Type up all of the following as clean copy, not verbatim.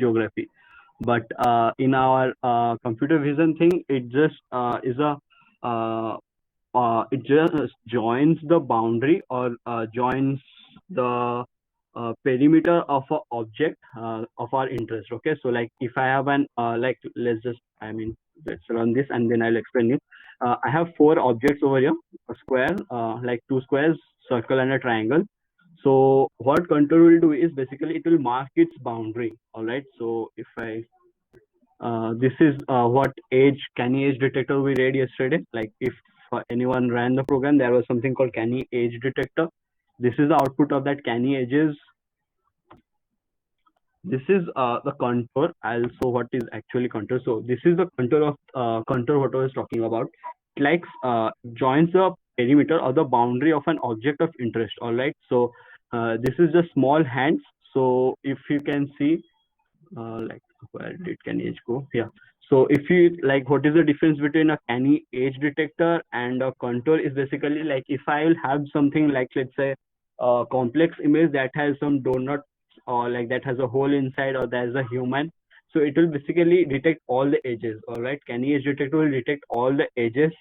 geography. But in our computer vision thing, it just uh, it just joins the boundary or joins the perimeter of a object of our interest. Okay, so like if I have an like let's just let's run this and then I'll explain it. I have four objects over here: a square, like two squares, circle, and a triangle. So what contour will do is basically it will mark its boundary. All right. So if I this is what edge Canny edge detector we read yesterday. Like if anyone ran the program, there was something called Canny edge detector. This is the output of that Canny edges. This is the contour. I'll show what is actually contour. So this is the contour of contour what I was talking about. It like joins the perimeter or the boundary of an object of interest. All right. So this is the small hands. So if you can see, like where did Canny edge go? Yeah. So if you like, what is the difference between a Canny edge detector and a contour? Is basically like if I will have something like, let's say, a complex image that has some donut or like that has a hole inside or there's a human. So it will basically detect all the edges. All right. Canny edge detector will detect all the edges,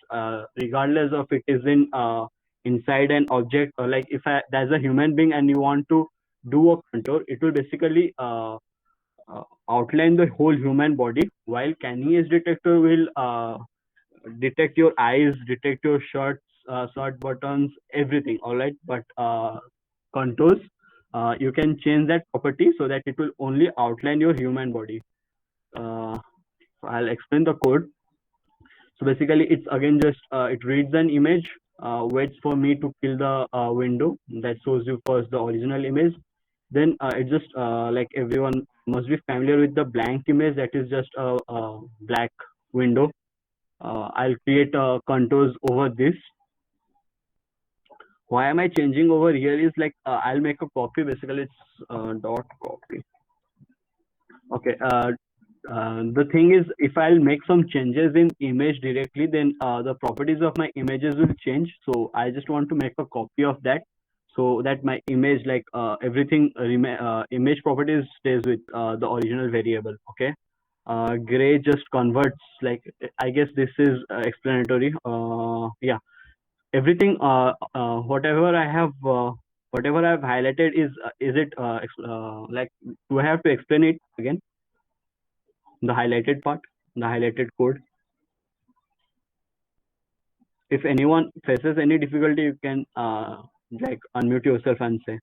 regardless of it is in inside an object or like if there's a human being and you want to do a contour, it will basically outline the whole human body, while Canny edge detector will detect your eyes, detect your shirts, shirt buttons, everything. All right, but contours, you can change that property so that it will only outline your human body. Uh, I'll explain the code. So basically, it's again just it reads an image, waits for me to kill the window that shows you first the original image. Then it just like everyone must be familiar with the blank image that is just a black window. I'll create contours over this. Why am I changing over here is like I'll make a copy. Basically, it's dot copy. Okay. The thing is, if I'll make some changes in image directly, then the properties of my images will change. So I just want to make a copy of that so that my image, like everything, image properties stays with the original variable. Okay. Gray just converts, like I guess this is explanatory. Yeah, everything, whatever I have, whatever I've highlighted is it like, do I have to explain it again? The highlighted part, the highlighted code. If anyone faces any difficulty, you can like unmute yourself and say.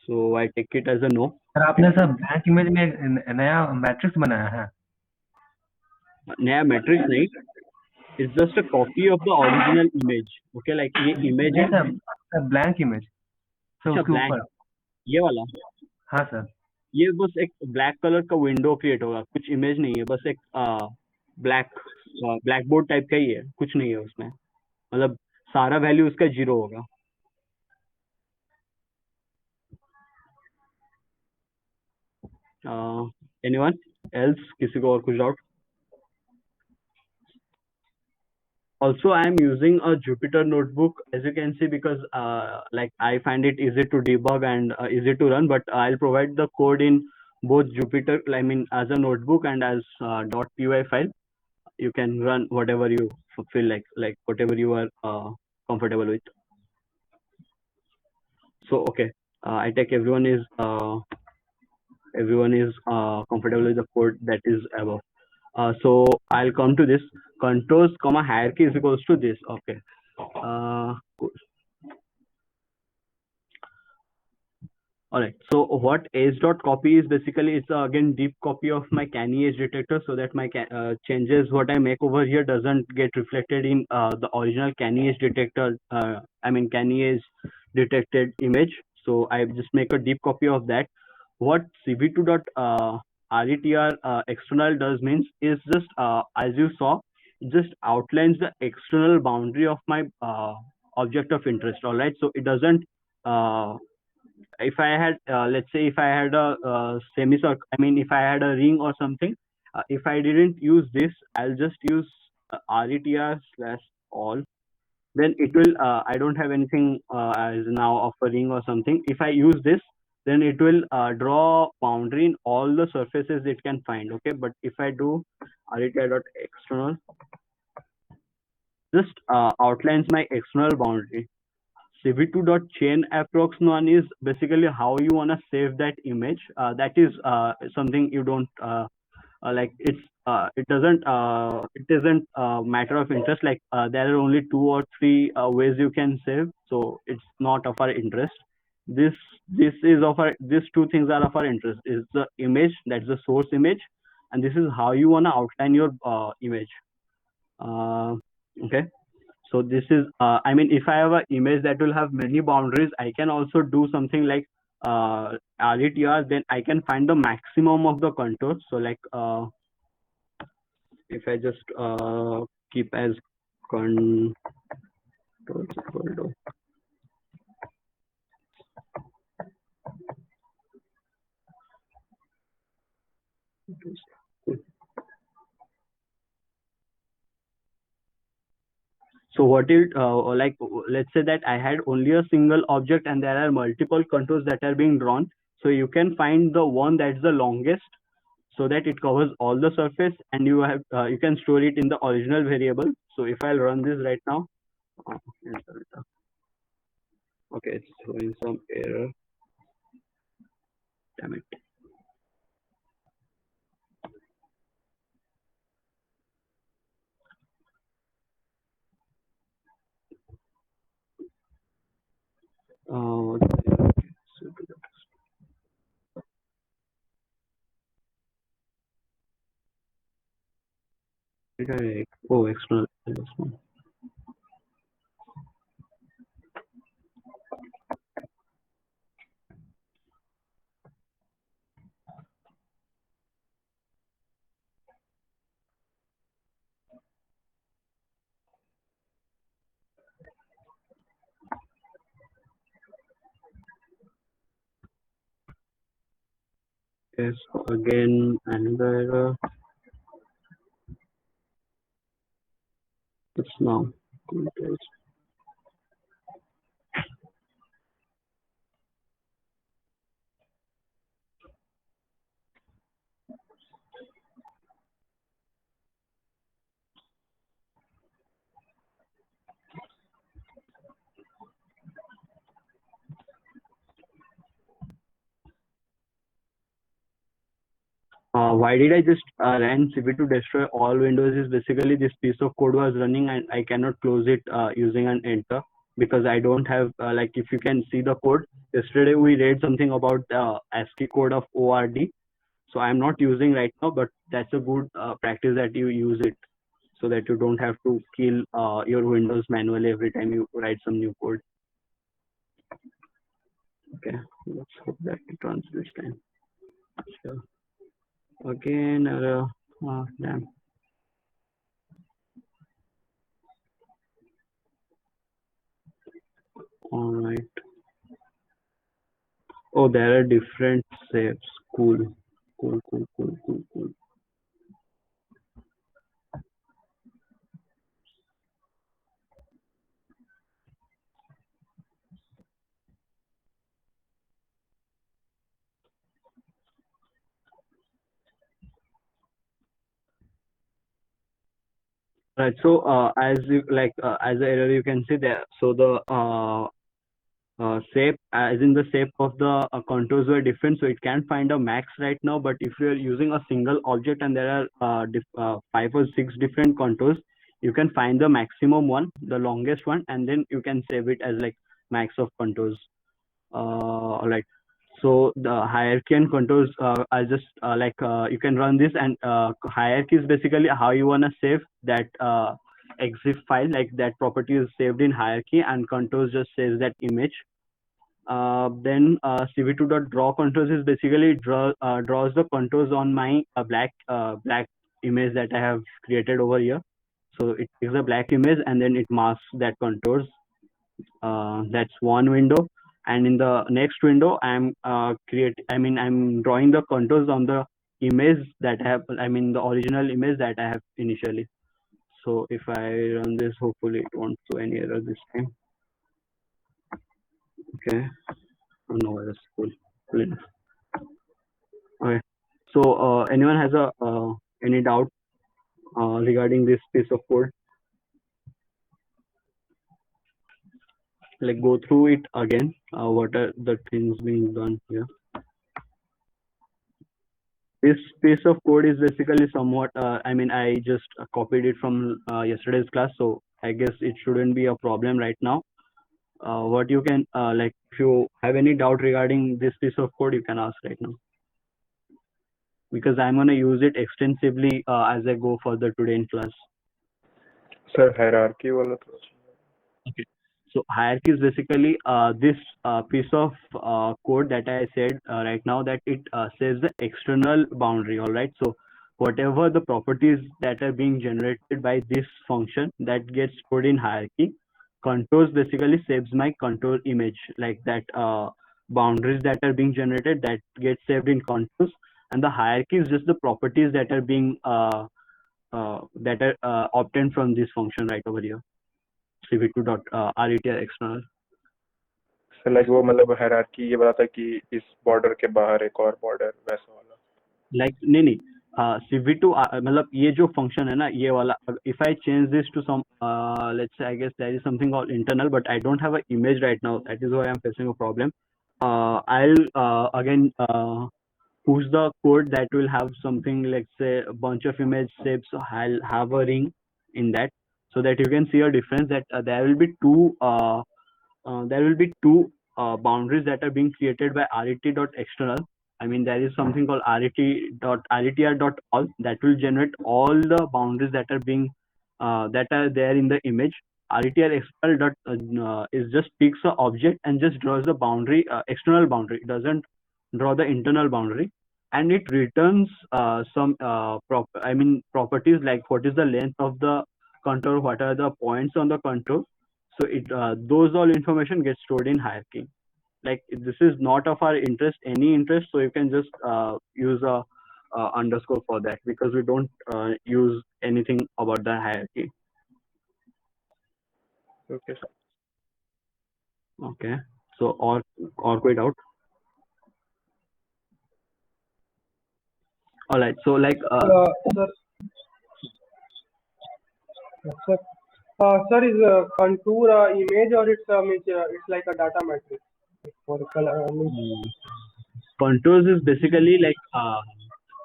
So I take it as a no. Sir आपने sir blank image में एक नया matrix बनाया है? नया matrix नहीं, it's just a copy of the original image. Okay, like ये image है. नहीं सर ब्लैंक इमेज सर अच्छा, उसके ब्लैंक, ऊपर। ये वाला. हाँ सर। ये बस एक ब्लैक कलर का विंडो क्रिएट होगा, कुछ इमेज नहीं है, बस एक ब्लैक ब्लैक बोर्ड टाइप का ही है, कुछ नहीं है उसमें, मतलब सारा वैल्यू उसका 0 होगा. एनीवन एल्स, किसी को और कुछ doubt? Also, I am using a Jupyter notebook, as you can see, because like I find it easy to debug and easy to run. But I'll provide the code in both Jupyter, I mean, as a notebook and as .py file. You can run whatever you feel like whatever you are comfortable with. So okay, I take everyone is comfortable with the code that is above. So I'll come to this. Contours comma hierarchy is equals to this. Okay. Cool. All right. So what edge.copy is basically, it's again deep copy of my Canny edge detector, so that my changes what I make over here doesn't get reflected in the original Canny edge detector. I mean Canny edge detected image. So I just make a deep copy of that. What cv2.retr external does means is just as you saw, it just outlines the external boundary of my object of interest. All right. So it doesn't. If I had, let's say, if I had a semicircle, I mean, if I had a ring or something, if I didn't use this, I'll just use retr slash all. then it will, I don't have anything as now of a ring or something. If I use this, then it will draw boundary in all the surfaces it can find. Okay, but if I do rti.external, just outlines my external boundary. cv2.chain approx one is basically how you want to save that image. That is something you don't like. It doesn't it isn't a matter of interest. Like there are only two or three ways you can save, so it's not of our interest. This this is of our These two things are of our interest. Is the image, that's the source image, and this is how you want to outline your image. Uh, okay. So this is, I mean, if I have an image that will have many boundaries, I can also do something like RETR. Then I can find the maximum of the contour. So like if I just keep as contours equal to, so what it like, let's say that I had only a single object and there are multiple contours that are being drawn. So you can find the one that's the longest, so that it covers all the surface, and you can store it in the original variable. So if I'll run this right now, uh, okay, it's showing some error. Damn it. Uh, oh, external. Yes, again another error. It's now. Why did I just ran cv to destroy all windows? Is basically this piece of code was running and I cannot close it using an enter, because I don't have like, if you can see the code, yesterday we read something about the ASCII code of ORD. So I'm not using right now, but that's a good practice that you use it, so that you don't have to kill your windows manually every time you write some new code. Okay, let's hope that it runs this time. Sure. Again, damn. All right. Oh, there are different shapes. Cool. Cool, cool, cool, cool, cool. Right. So, as you like, as the error you can see there. So the shape, as in the shape of the contours were different, so it can find a max right now. But if you're using a single object and there are five or six different contours, you can find the maximum one, the longest one, and then you can save it as like max of contours. All right. So the hierarchy and contours, I just like, you can run this, and hierarchy is basically how you wanna save that exif file, like that property is saved in hierarchy, and contours just saves that image. Then cv2.draw contours is basically draws the contours on my black image that I have created over here. So it takes a black image and then it masks that contours. That's one window. And in the next window, I'm drawing the contours on the image that I have, I mean the original image that I have initially. So if I run this, hopefully it won't show any error this time. Okay. Oh, no errors. Cool. Cool enough. Okay. So anyone has a any doubt regarding this piece of code? Like go through it again. What are the things being done here? This piece of code is basically somewhat. I mean, I just copied it from yesterday's class, so I guess it shouldn't be a problem right now. What you can like, if you have any doubt regarding this piece of code, you can ask right now, because I'm gonna use it extensively as I go further today in class. Sir hierarchy वाला तो Okay. So hierarchy is basically this piece of code that I said right now, that it says the external boundary. All right. So whatever the properties that are being generated by this function that gets stored in hierarchy, contours basically saves my contour image, like that boundaries that are being generated that get saved in contours, and the hierarchy is just the properties that are being obtained from this function right over here. cv2 dot retr external. Sir like वो मतलब hierarchy ये बताता है कि इस border के बाहर एक और बॉर्डर वैसा वाला लाइक नहीं cv2 मतलब ये जो फंक्शन है ना, ये वाला, if I change this to some let's say, I guess there is something called internal, but I don't have an image right now. That is why I'm facing a problem. I'll again push the code that will have something, let's say a bunch of image shapes. So I'll have a ring in that, so that you can see a difference, that there will be two boundaries that are being created by ret.external. I mean, there is something called retr.all that will generate all the boundaries that are being that are there in the image. retr external is just picks the object and just draws the boundary, external boundary. It doesn't draw the internal boundary, and it returns some properties like what is the length of the contour, what are the points on the contour. So it those all information gets stored in hierarchy. Like, this is not of our interest, any interest, so you can just use a underscore for that, because we don't use anything about the hierarchy. Okay sir Okay. So or quite out. All right. So like Sir, sir, sir, is contour image, or it's like a data matrix for color? contours is basically like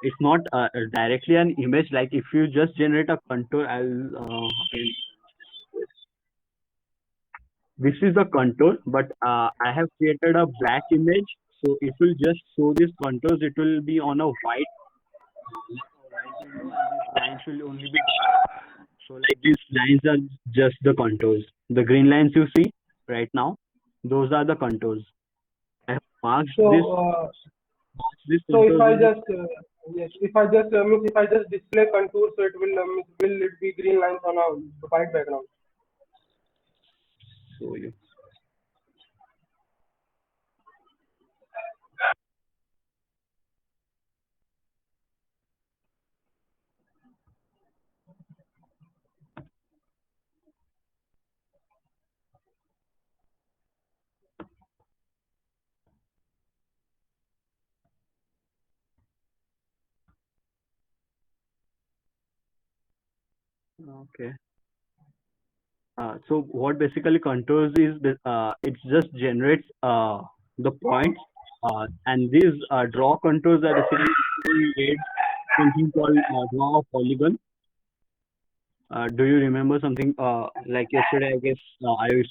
it's not directly an image. Like, if you just generate a contour, this is the contour, but I have created a black image, so it will just show these contours. It will be on a white window, and these lines will only be dark. So like, these lines are just the contours. The green lines you see right now, those are the contours. I have marked So, this so if I contours. just if I just display contour, so it will it be green lines on a white background? Show you. Okay. So what basically contours is, it just generates the points, and these draw contours are basically made something called draw a polygon. Do you remember something like yesterday? I guess I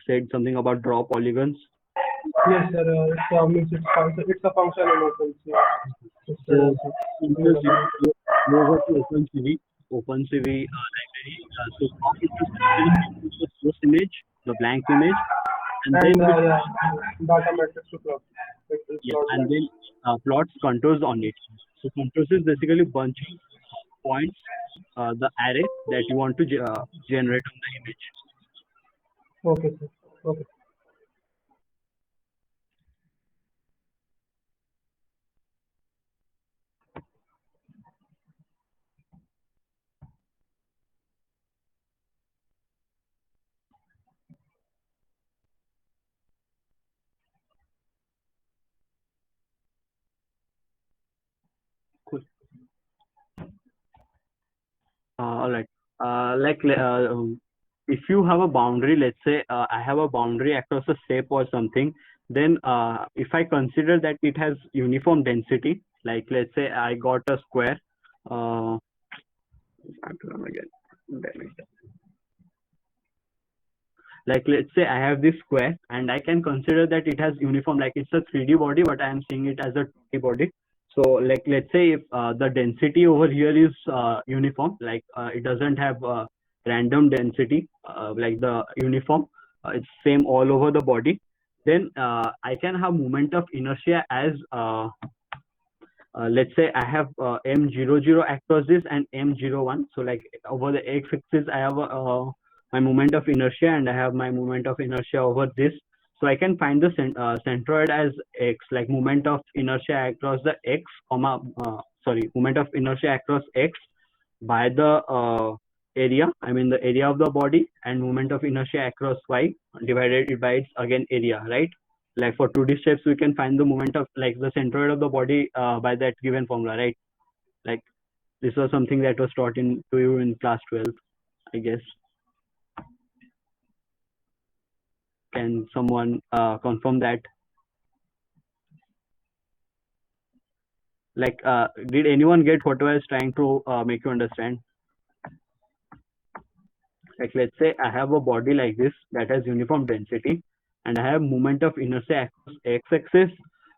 said something about draw polygons. Yes, sir. It's a function in OpenCV. So contours, you go over to OpenCV library. So draw contours basically the source image, the blank image, and then Data matrix to plot. and then plots contours on it. So contours is basically bunch of points, the array that you want to generate on the image. Okay, sir. Okay. All right. If you have a boundary, let's say I have a boundary across a shape or something, then if I consider that it has uniform density, like let's say I got a square. Uh, again. Like let's say I have this square and I can consider that it has uniform, like it's a 3D body, but I am seeing it as a 2D body. So like let's say if the density over here is uniform, like it doesn't have random density, like the uniform, it's same all over the body, then I can have moment of inertia as let's say I have m00 across this and m01. So like over the x-axis, I have my moment of inertia and I have my moment of inertia over this. So I can find the centroid as x, like moment of inertia across the x, moment of inertia across x by the area, I mean the area of the body, and moment of inertia across y divided by its again area, right? Like for 2D steps, we can find the moment of like the centroid of the body by that given formula, right? Like this was something that was taught to you in class 12, I guess. Can someone confirm that? Like, did anyone get what I was trying to make you understand? Like, let's say I have a body like this that has uniform density, and I have moment of inertia across x-axis.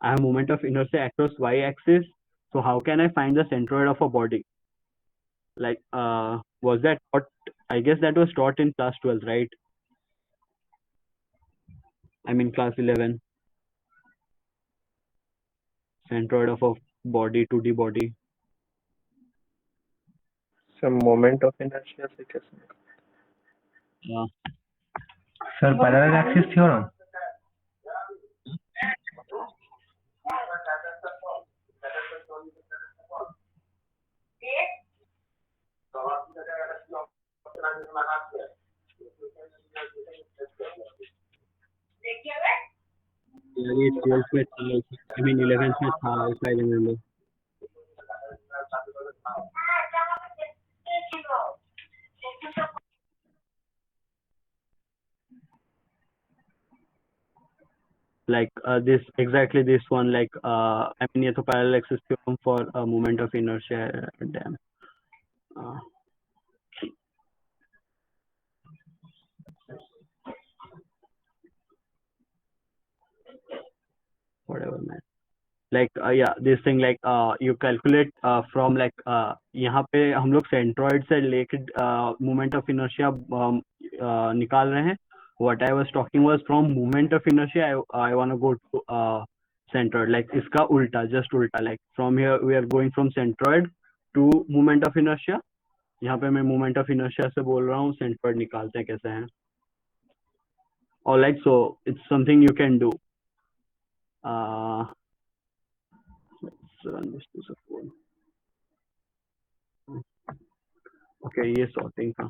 I have moment of inertia across y-axis. So how can I find the centroid of a body? Like, was that taught? I guess that was taught in class 12, right? I mean, class 11. Centroid of a body, 2D body. Some moment of inertia से कैसे Uh, sir parallel axis theorem. yeah, ये 12th में था, I mean 11th में था, if I remember. Like this, exactly this one, like I mean ये तो parallel axis theorem for moment of inertia. Damn. Whatever, man. Like yeah, this thing, like you calculate from like यहाँ पे हम लोग centroid से लेके moment of inertia निकाल रहे हैं. What I was talking was from moment of inertia, I want to go to centroid, like इसका उल्टा, just उल्टा, like from here we are going from centroid to moment of inertia. यहाँ पे मैं moment of inertia से बोल रहा हूँ, centroid निकालते हैं कैसे हैं. Alright, so it's something you can do. Let's run this to support. Okay, ये sorting था.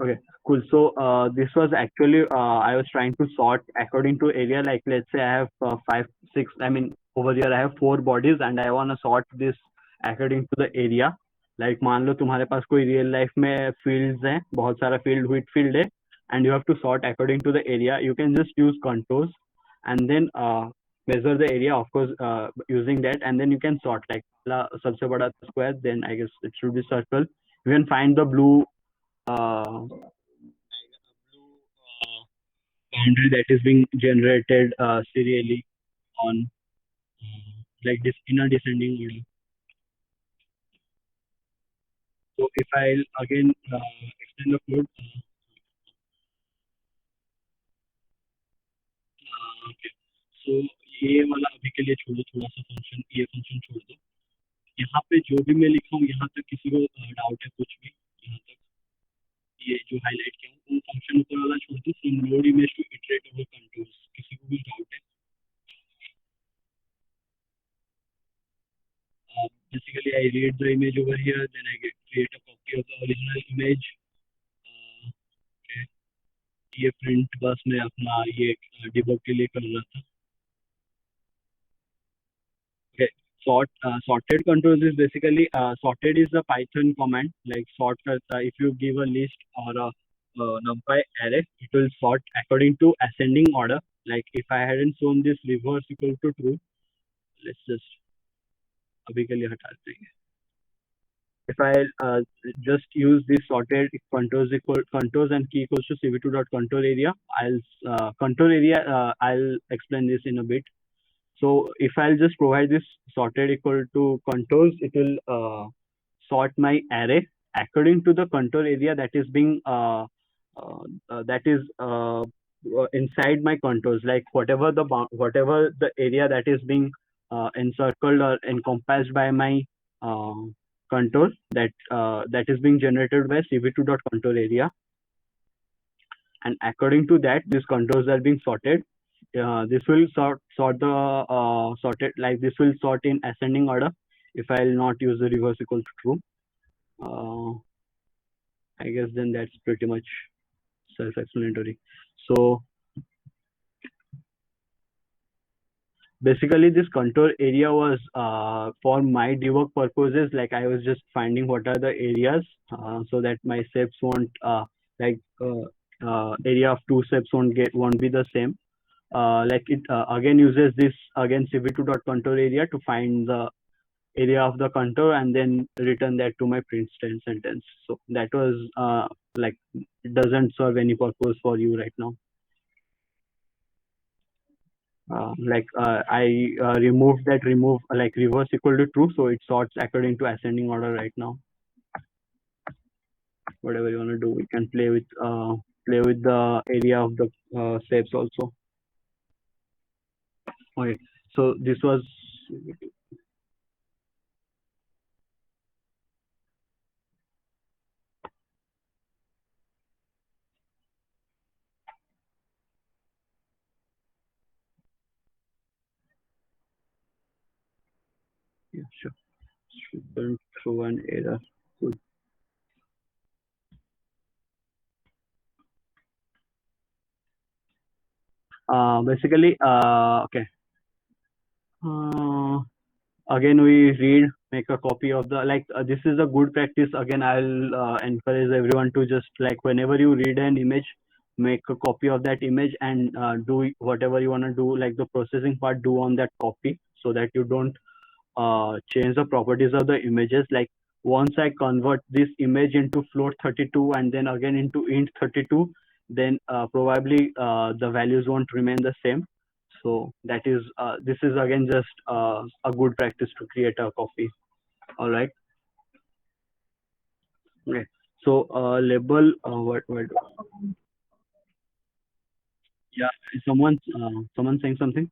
Okay, cool. So this was actually I was trying to sort according to area. Like let's say I have 5, 6. I mean over here I have 4 bodies and I want to sort this according to the area. Like मान लो तुम्हारे पास कोई real life में fields हैं, बहुत सारा wheat field है, and you have to sort according to the area. You can just use contours and then measure the area, of course, using that, and then you can sort. Like सबसे बड़ा square, then I guess it should be circle. You can find the blue boundary that is being generated serially on like this in a descending order. So if I'll again extend the code, okay. So ये वाला अभी के लिए छोड़ो, थोड़ा सा function, ये function छोड़ दो. यहाँ पे जो भी मैं लिखा हूँ, यहाँ तक किसी को डाउट है कुछ भी, यहाँ तक ये जो हाईलाइट किया हूँ, वो फंक्शन ऊपर वाला छोड़ दो. From load image to iterate over contours, किसी को भी डाउट है? Basically I read the image over here, then I create a copy of the original image. Okay. ये प्रिंट बस मैं अपना ये डिबग के लिए कर रहा था. Okay, sorted controls is basically sorted is the Python command like sort. If you give a list or a NumPy array, it will sort according to ascending order. Like if I hadn't shown this reverse equal to true, let's just अभी के लिए हटा देंगे. If I just use this sorted contours and key equals to cv2 dot contour area, I'll explain this in a bit. So if I'll just provide this sorted equal to contours, it will sort my array according to the contour area that is being inside my contours. Like whatever the area that is being encircled or encompassed by my contour that is being generated by cv2 dot contour area, and according to that, these contours are being sorted. This will sort the sorted like this will sort in ascending order if I'll not use the reverse equal to true. I guess then that's pretty much self-explanatory. So basically this contour area was for my debug purposes, like I was just finding what are the areas so that my steps won't area of two steps won't be the same. Like it again uses this cv2 dot contour area to find the area of the contour and then return that to my print sentence. So that was like it doesn't serve any purpose for you right now. I removed that reverse equal to true, so it sorts according to ascending order right now. Whatever you want to do, you can play with the area of the steps also. Okay, so this was yeah, sure. Shouldn't throw an error. Good. Basically, okay. Again, we read, make a copy of the this is a good practice. Again, I'll encourage everyone to just like whenever you read an image, make a copy of that image and do whatever you want to do, like the processing part, do on that copy so that you don't change the properties of the images. Like once I convert this image into float 32 and then again into int 32, then probably the values won't remain the same. So that is this is again just a good practice to create a copy. All right. Okay. So label what? Yeah. Someone saying something?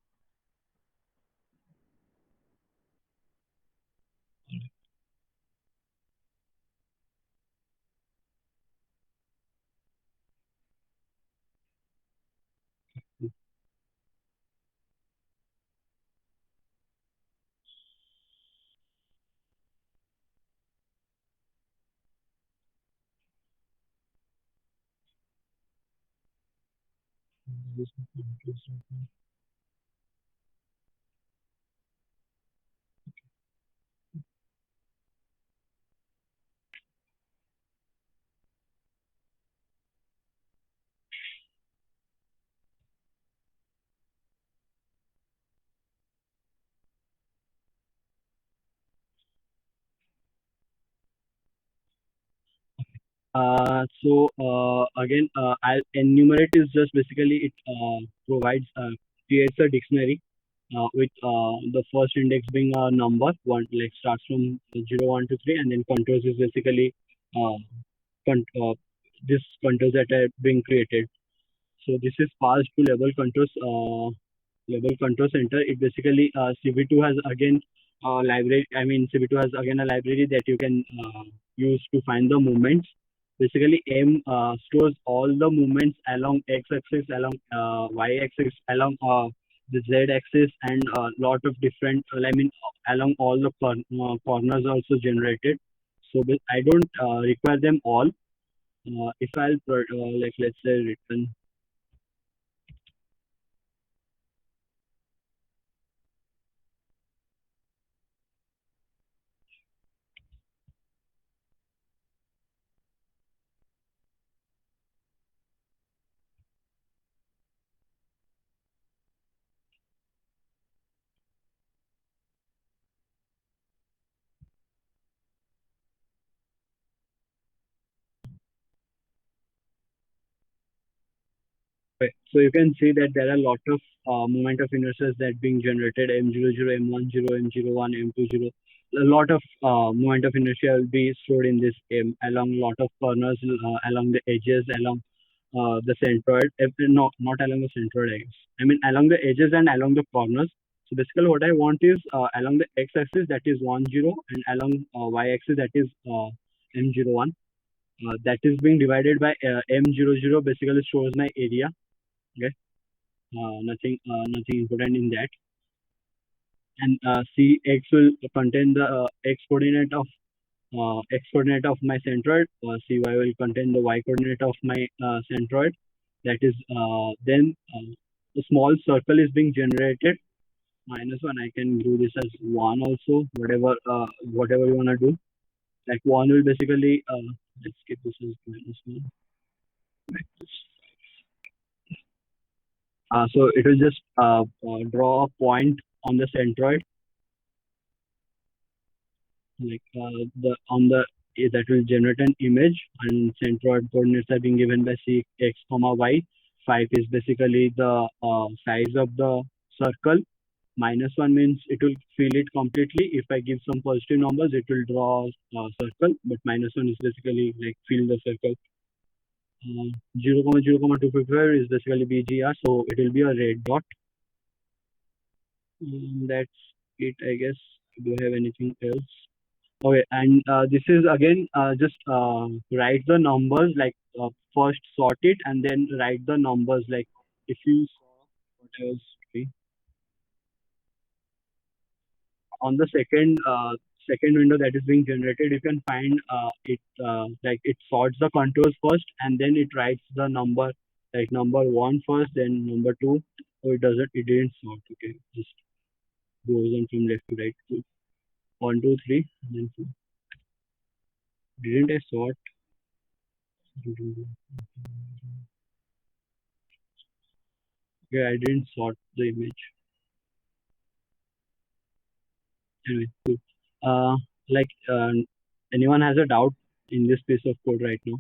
Again, I'll enumerate is just basically it provides creates a dictionary with the first index being a number one, like starts from 0, 1 to 3, and then contours is basically uh, con- uh, this contours that are being created. So this is passed to level control center. It basically CV2 has again library. I mean CV2 has again a library that you can use to find the movements. Basically, M stores all the movements along x-axis, along y-axis, along the z-axis, and a lot of different. I mean, along all the corners also generated. So I don't require them all. If I'll like let's say return Right. So you can see that there are a lot of moment of inertia that being generated M00, M10, M01, M20. A lot of moment of inertia will be stored in this M along lot of corners, along the edges, along the centroid. No, not along the centroid, I guess. I mean along the edges and along the corners. So basically what I want is along the x-axis that is 10 and along y-axis that is M01. That is being divided by M00 basically shows my area. Okay, nothing important in that. And Cx will contain the x coordinate of my centroid. Cy will contain the y coordinate of my centroid. That is then a small circle is being generated. -1. I can do this as 1 also. Whatever you wanna do. Like 1 will basically let's keep this as -1. So it will just draw a point on the centroid, like the on the that will generate an image, and centroid coordinates are being given by c x comma y. 5 is basically the size of the circle. -1 means it will fill it completely. If I give some positive numbers, it will draw a circle, but -1 is basically like fill the circle. 0,0,255 is basically BGR, so it will be a red dot. That's it, I guess. Do I have anything else? Okay, and this is again just write the numbers, like first sort it and then write the numbers. Like if you saw what I was doing on the second window that is being generated, you can find it like it sorts the contours first and then it writes the number, like number 1 first, then number 2. So it didn't sort. Okay, just goes on from left to right. 1, 2, 3, and then 4. Didn't I sort? Yeah, I didn't sort the image. Anyway, cool. Like, anyone has a doubt in this piece of code right now?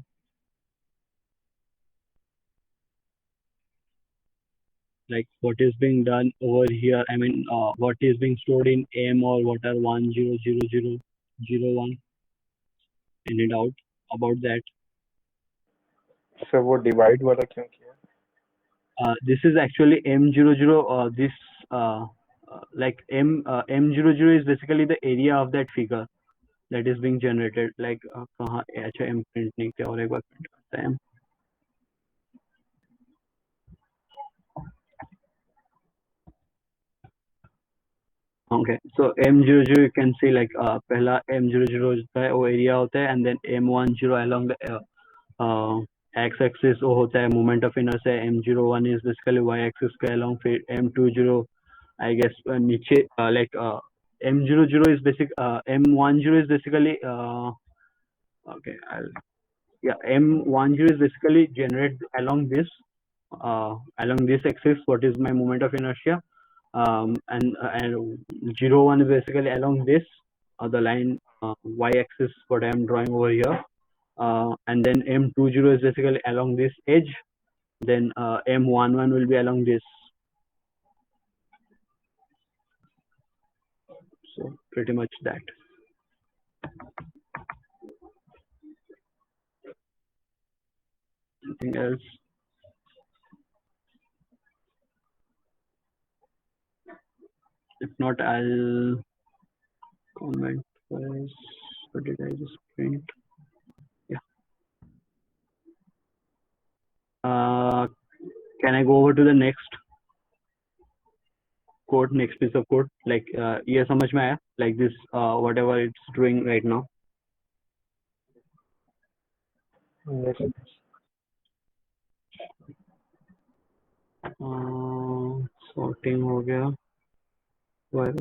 Like, what is being done over here? I mean, what is being stored in M or what are 100001? Any doubt about that? Sir वो divide वाला क्यों किया? This is actually M00. This like M00 is basically the area of that figure that is being generated. Like कहाँ अच्छा M print नहीं किया, और एक बार print करते हैं. Okay, so M00 you can see like पहला M00 होता है वो area होता है, and then M10 along the x-axis वो होता है moment of inertia. M01 is basically y-axis के along. फिर M20 I guess नीचे like M00 is M10 is basically okay, M10 is basically generate along this axis. What is my moment of inertia? And 01 is basically along this the line y-axis what I am drawing over here. And then M20 is basically along this edge. Then M11 will be along this. So pretty much that. Anything else? If not, I'll comment first. What did I just print? Yeah. Can I go over to the next code, next piece of code? Like ये समझ में आया? Like this, whatever it's doing right now. Yes. Sorting हो गया. Why is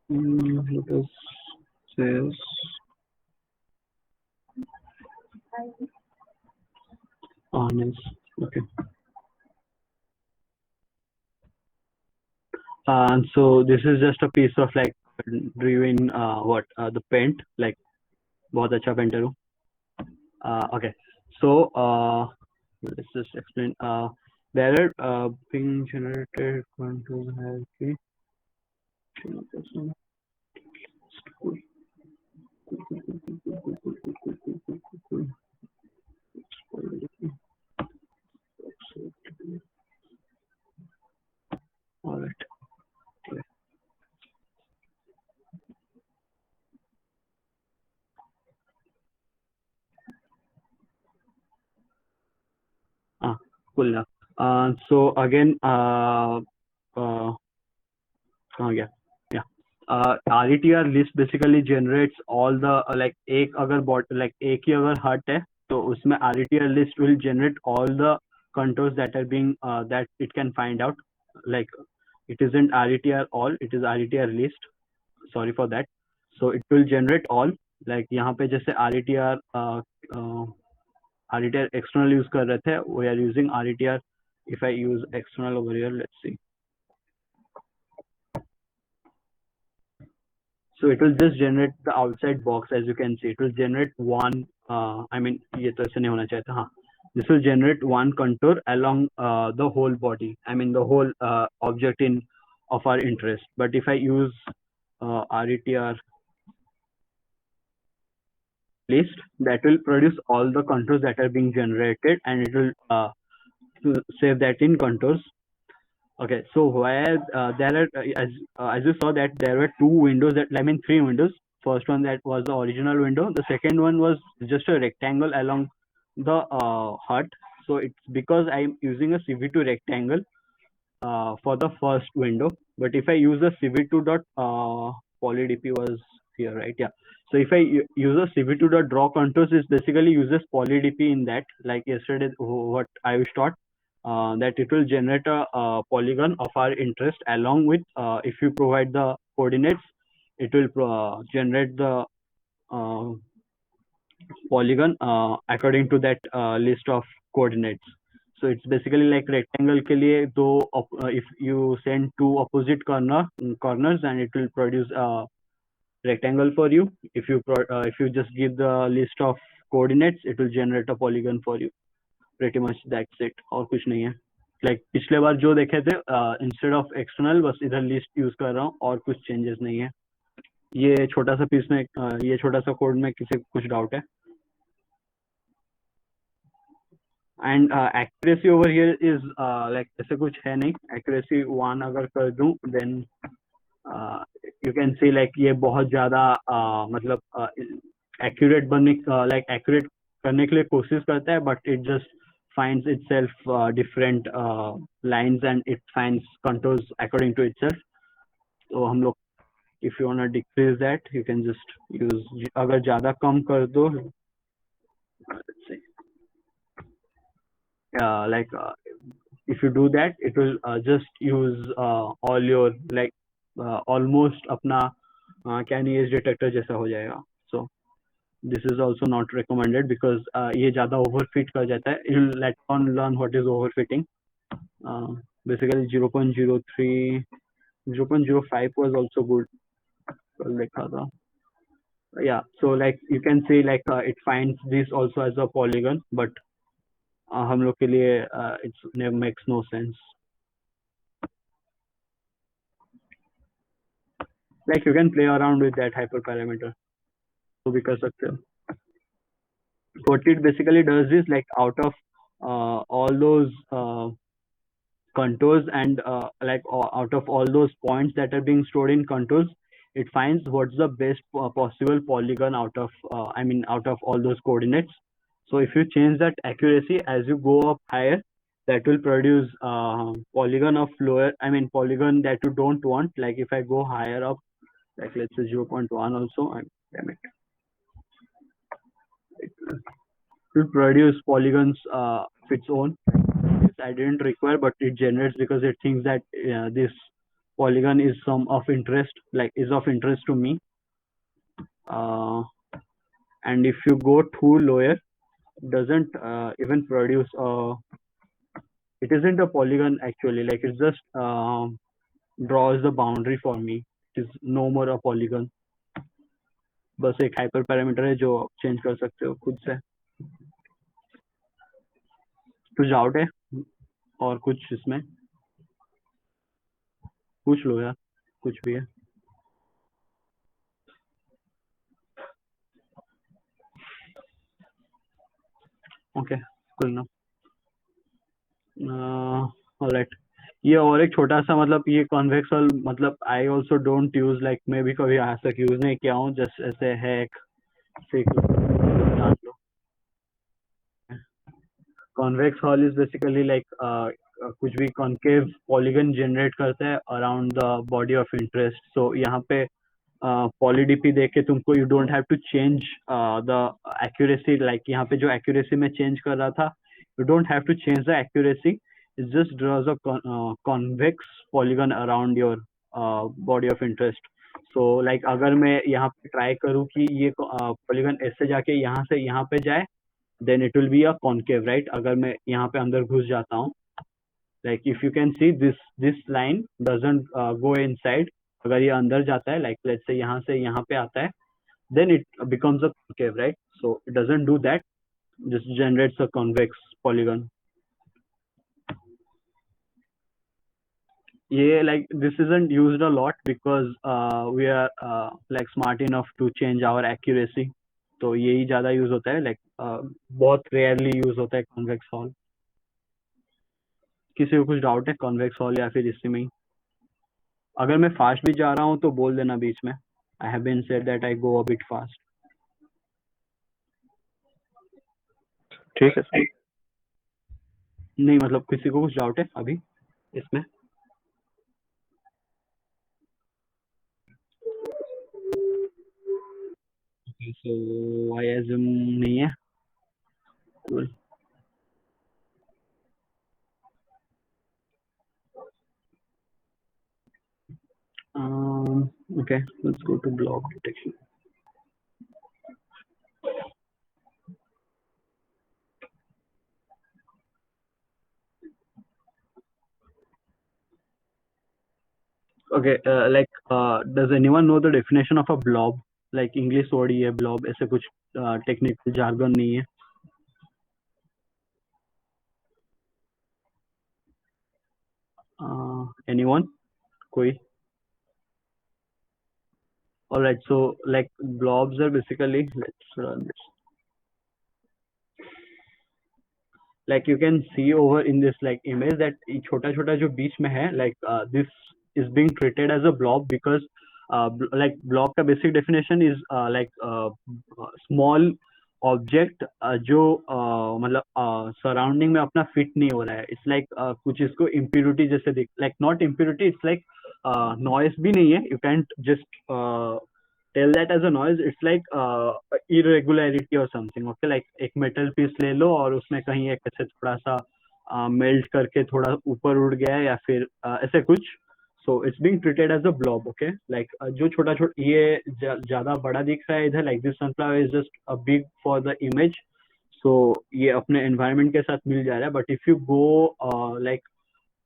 let us says honest. Okay. So this is just a piece of like drawing the paint, like बहुत अच्छा painter हूँ. Okay, so let's just explain. There are being generated contour hierarchy. All right. Cool. So again, yeah. RETR list basically generates all the like एक अगर like एक ही अगर hut है तो उसमें RETR list will generate all the contours that are being that it can find out. Like it isn't RETR all, it is RETR list. Sorry for that. So it will generate all. Like यहाँ पे जैसे RETR external use कर रहे थे, we are using RETR. If I use external over here, let's see. So it will just generate the outside box, as you can see. It will generate one. I mean, ये तो ऐसे नहीं होना चाहिए था. हाँ. This will generate one contour along the whole body. I mean the whole object of our interest. But if I use RETR list, that will produce all the contours that are being generated, and it will save that in contours. Okay, so where there are as you saw that there were two windows, that I mean three windows. First one, that was the original window. The second one was just a rectangle along the hut. So it's because I'm using a CV2 rectangle for the first window. But if I use a CV2 dot polydp was here, right? Yeah. So if I use a CV2 dot draw contours, it basically uses polydp in that. Like yesterday, what I taught. That it will generate a polygon of our interest along with if you provide the coordinates, it will generate the polygon according to that list of coordinates. So it's basically like rectangle के लिए दो if you send two opposite corners, and it will produce a rectangle for you. If you just give the list of coordinates, it will generate a polygon for you. Pretty much that's it. और कुछ नहीं है. Like पिछले बार जो देखे थे instead of external बस इधर list use कर रहा हूँ और कुछ changes नहीं है. ये छोटा सा piece में ये छोटा सा code में किसी को कुछ doubt है? And accuracy over here is like ऐसे कुछ है नहीं. Accuracy 1 अगर कर दूँ then you can see like ये बहुत ज़्यादा मतलब accurate बनने like accurate करने के लिए कोशिश करता है, but it just finds itself different lines, and it finds contours according to itself. So हम लोग, if you wanna decrease that, you can just use, अगर ज़्यादा कम कर दो, let's see, like if you do that, it will just use all your like almost अपना canny edge detector जैसा हो जाएगा. So this is also not recommended because ये ज़्यादा overfit कर जाता है. You'll later on learn what is overfitting. Basically 0.03, 0.05 was also good. कल देखा था. Yeah, so like you can see like it finds this also as a polygon, but हम लोग के लिए it makes no sense. Like you can play around with that hyperparameter to be सकते. What it basically does is like out of all those contours and like out of all those points that are being stored in contours, it finds what's the best possible polygon out of out of all those coordinates. So if you change that accuracy as you go up higher, that will produce polygon of lower, polygon that you don't want. Like if I go higher up, like let's say 0.1 also, damn it. It will produce polygons of its own. I didn't require, but it generates because it thinks that this polygon is of interest to me. And if you go too lower, it doesn't even produce it isn't a polygon actually. Like it's just draws the boundary for me. It is no more a polygon. बस एक hyper parameter है जो change कर सकते हो खुद से. कुछ डाउट है और कुछ इसमें पूछ लो यार, कुछ भी है. ओके cool ना. ऑलराइट. ये और एक छोटा सा मतलब ये कॉन्वेक्स वाल मतलब I also don't use like मैं भी कभी आज तक यूज नहीं किया हूँ. जस्ट ऐसे है एक सीख लो, जान लो. Convex hull is basically like कुछ भी कॉन्केव पॉलीगन जनरेट करता है around the body of interest. So यहाँ पे पॉलीडीपी देख के तुमको you don't have to change the accuracy. Like यहाँ पे जो एक्यूरेसी में चेंज कर रहा था, you don't have to change the accuracy. It just draws a convex polygon around your body of interest. So like अगर मैं यहाँ पे ट्राई करूँ कि ये polygon ऐसे जाके यहाँ से यहाँ पे जाए, then it will be a concave, right? अगर मैं यहाँ पे अंदर घुस जाता हूँ, like if you can see this line doesn't go inside. अगर ये अंदर जाता है, like let's say यहाँ से यहाँ पे आता है, then it becomes a concave, right? So it doesn't do that. Just generates a convex polygon. Yeah, like this isn't used a lot because we are like smart enough to change our accuracy. तो यही ज़्यादा use होता है. like बहुत rarely use होता है convex hall. किसी को कुछ डाउट है कॉन्वेक्स हॉल या फिर इसी में ही? अगर मैं फास्ट भी जा रहा हूँ तो बोल देना बीच में. I have been said that I go a bit fast. ठीक है सर. नहीं मतलब किसी को कुछ डाउट है अभी इसमें? So I assume नहीं है. Cool. Okay, let's go to block detection. Okay, does anyone know the definition of a blob? Like English word ही है blob, ऐसे कुछ technical jargon नहीं है. Anyone? कोई? Alright, so like blobs are basically, let's run this. Like you can see over in this like image that छोटा छोटा जो बीच में है, like this is being treated as a blob because like blob का basic definition is like small object जो मतलब surrounding में अपना fit नहीं हो रहा है. It's like कुछ इसको impurity जैसे दिख, like not impurity, it's like noise भी नहीं है. You can't just tell that as a noise. It's like irregularity or something. Okay, like एक metal piece ले लो और उसमें कहीं एक ऐसे थोड़ा सा मेल्ट करके थोड़ा ऊपर उड़ गया है या फिर ऐसे कुछ. So it's being treated as a blob. Okay, like जो छोटा छोटा ये ज़्यादा बड़ा दिख रहा है इधर, like this sunflower is just a big for the image. So ये अपने environment के साथ मिल जा रहा है. But if you go like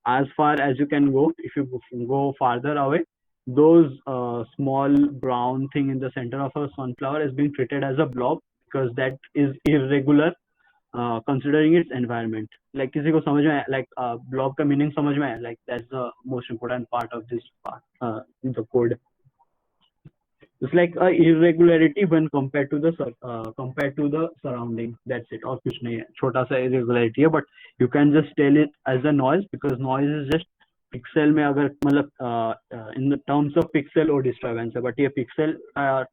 as far as you can go, if you go farther away, those small brown thing in the center of a sunflower is being treated as a blob because that is irregular considering its environment. Like किसी को समझ में like blob का meaning समझ में आया? Like that's the most important part of this part in the code. It's like a irregularity when compared to the surrounding. That's it. और कुछ नहीं है. छोटा सा irregularity है, but you can just tell it as a noise because noise is just pixel में अगर मतलब in the terms of pixel or disturbance है, but ये pixel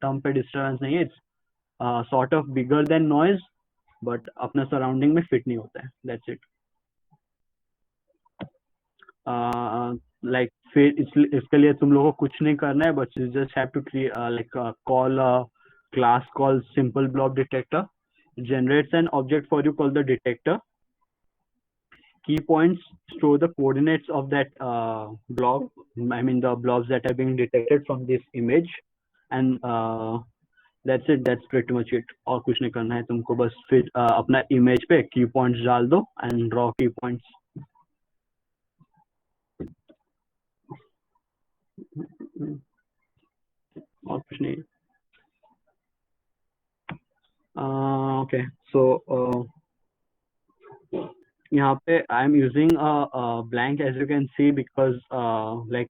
term पे disturbance नहीं है. It's sort of bigger than noise, but अपना surrounding में fit नहीं होता है. That's it. Like फिर इसके लिए तुम लोगों को कुछ नहीं करना है, but you just have to create like call a class called simple blob detector. It generates an object for you called the detector. Key points store the coordinates of that blob. I mean the blobs that are being detected from this image, and that's it. That's pretty much it. और कुछ नहीं करना है तुमको, बस फिर अपना image पे key points डाल दो and draw key points. और कुछ नहीं। ओके सो यहाँ पे I am using blank as you can see because like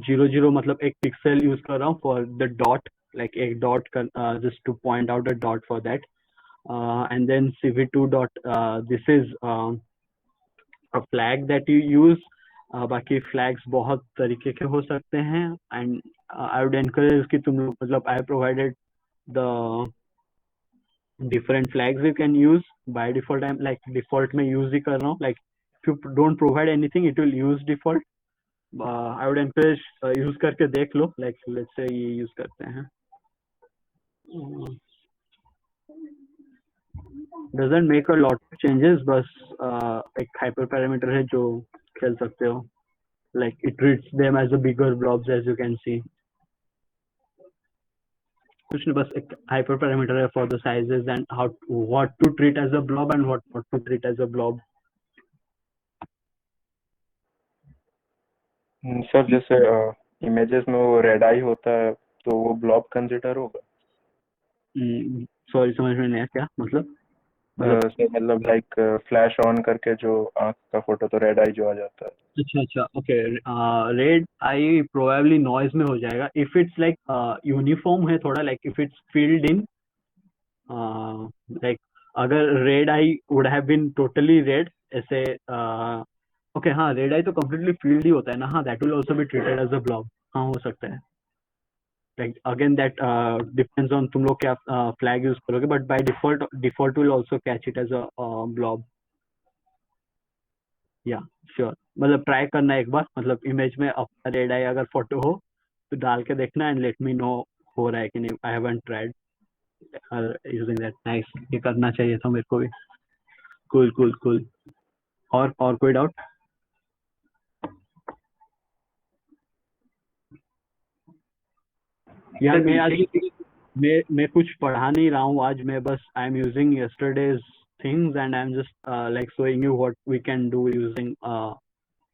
0 0 मतलब एक पिक्सल यूज कर रहा हूँ फॉर द डॉट, लाइक एक dot just to point out a dot for that, and then cv2 dot this is a flag that you use. बाकी flags बहुत तरीके के हो सकते हैं एंड आई वुड एनकरेज कि तुम लोग मतलब I provided the different flags you can use by default. I'm like default में use ही कर रहा हूँ, like if you don't provide anything it will use default. I would encourage use करके देख लो, like let's say ये use करते हैं, doesn't make a lot of changes, बस एक hyper parameter है जो खेल सकते हो, like it treats them as a bigger blobs as you can see. कुछ नहीं, बस एक hyper parameter है for the sizes and how what to treat as a blob and what not to treat as a blob. Sir जैसे images में वो red आई होता है तो वो ब्लॉब कंसिडर होगा? सॉरी समझ में नहीं आया, क्या मतलब? सर मतलब लाइक फ्लैश ऑन करके जो आंख का फोटो तो रेड आई जो आ जाता है। अच्छा अच्छा, okay, red eye probably noise में हो जाएगा इफ इट्स लाइक यूनिफॉर्म है थोड़ा, like if it's filled in, like अगर red eye would have been totally red ऐसे, ओके हाँ, रेड आई तो कम्प्लीटली फील्ड ही होता है ना, हाँ that will also be treated as a blob, हाँ हो सकता है, like again that depends on तुम लोग क्या फ्लैग यूज करोगे, but by default will also catch it as a blob, yeah sure, मतलब ट्राई करना एक बार, मतलब इमेज में अपना रेड आई अगर फोटो हो तो डाल के देखना एंड लेट मी नो हो रहा है कि नहीं, I haven't tried using that, nice, ये करना चाहिए था मेरे को भी, कूल कूल कूल। और कोई डाउट? यार मैं आज मैं कुछ पढ़ा नहीं रहा हूँ आज, मैं बस I am using yesterday's things and I am just like showing you what we can do using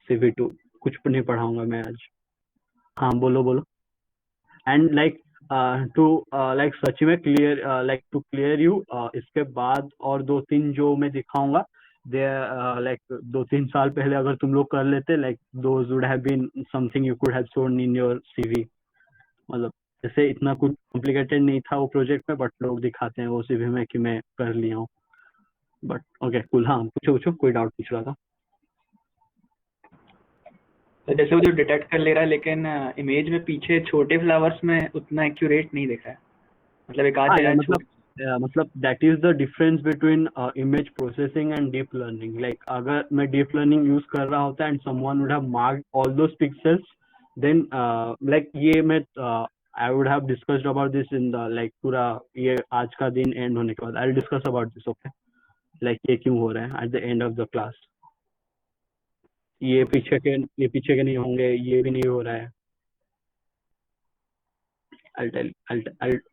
cv2, कुछ नहीं पढ़ाऊंगा मैं आज। हाँ बोलो बोलो। एंड लाइक टू लाइक सच में clear, like to clear you, इसके बाद और 2-3 जो मैं दिखाऊंगा दे, लाइक 2-3 साल पहले अगर तुम लोग कर लेते, like those would have been something you could have shown in your CV, मतलब जैसे इतना कुछ कॉम्प्लिकेटेड नहीं था वो प्रोजेक्ट में, बट लोग दिखाते हैं वो सीवी में कि मैं कर लिया हूँ, बट ओके कूल। हाँ पूछो पूछो, कोई डाउट पूछ रहा था? तो जैसे वो जो डिटेक्ट कर ले रहा है, लेकिन इमेज में पीछे छोटे फ्लावर्स में उतना एक्यूरेट नहीं दिखा है, मतलब एक आध जगह मतलब that is the difference between image processing and deep learning, like अगर मैं डीप लर्निंग यूज कर रहा होता and someone would have marked all those pixels, then like ये मैं I would have discussed about this in the, like पूरा ये आज का दिन एंड होने के बाद I will discuss about this, okay, like ये क्यों हो रहा है at the end of the class, ये पीछे के नहीं होंगे, ये भी नहीं हो रहा है,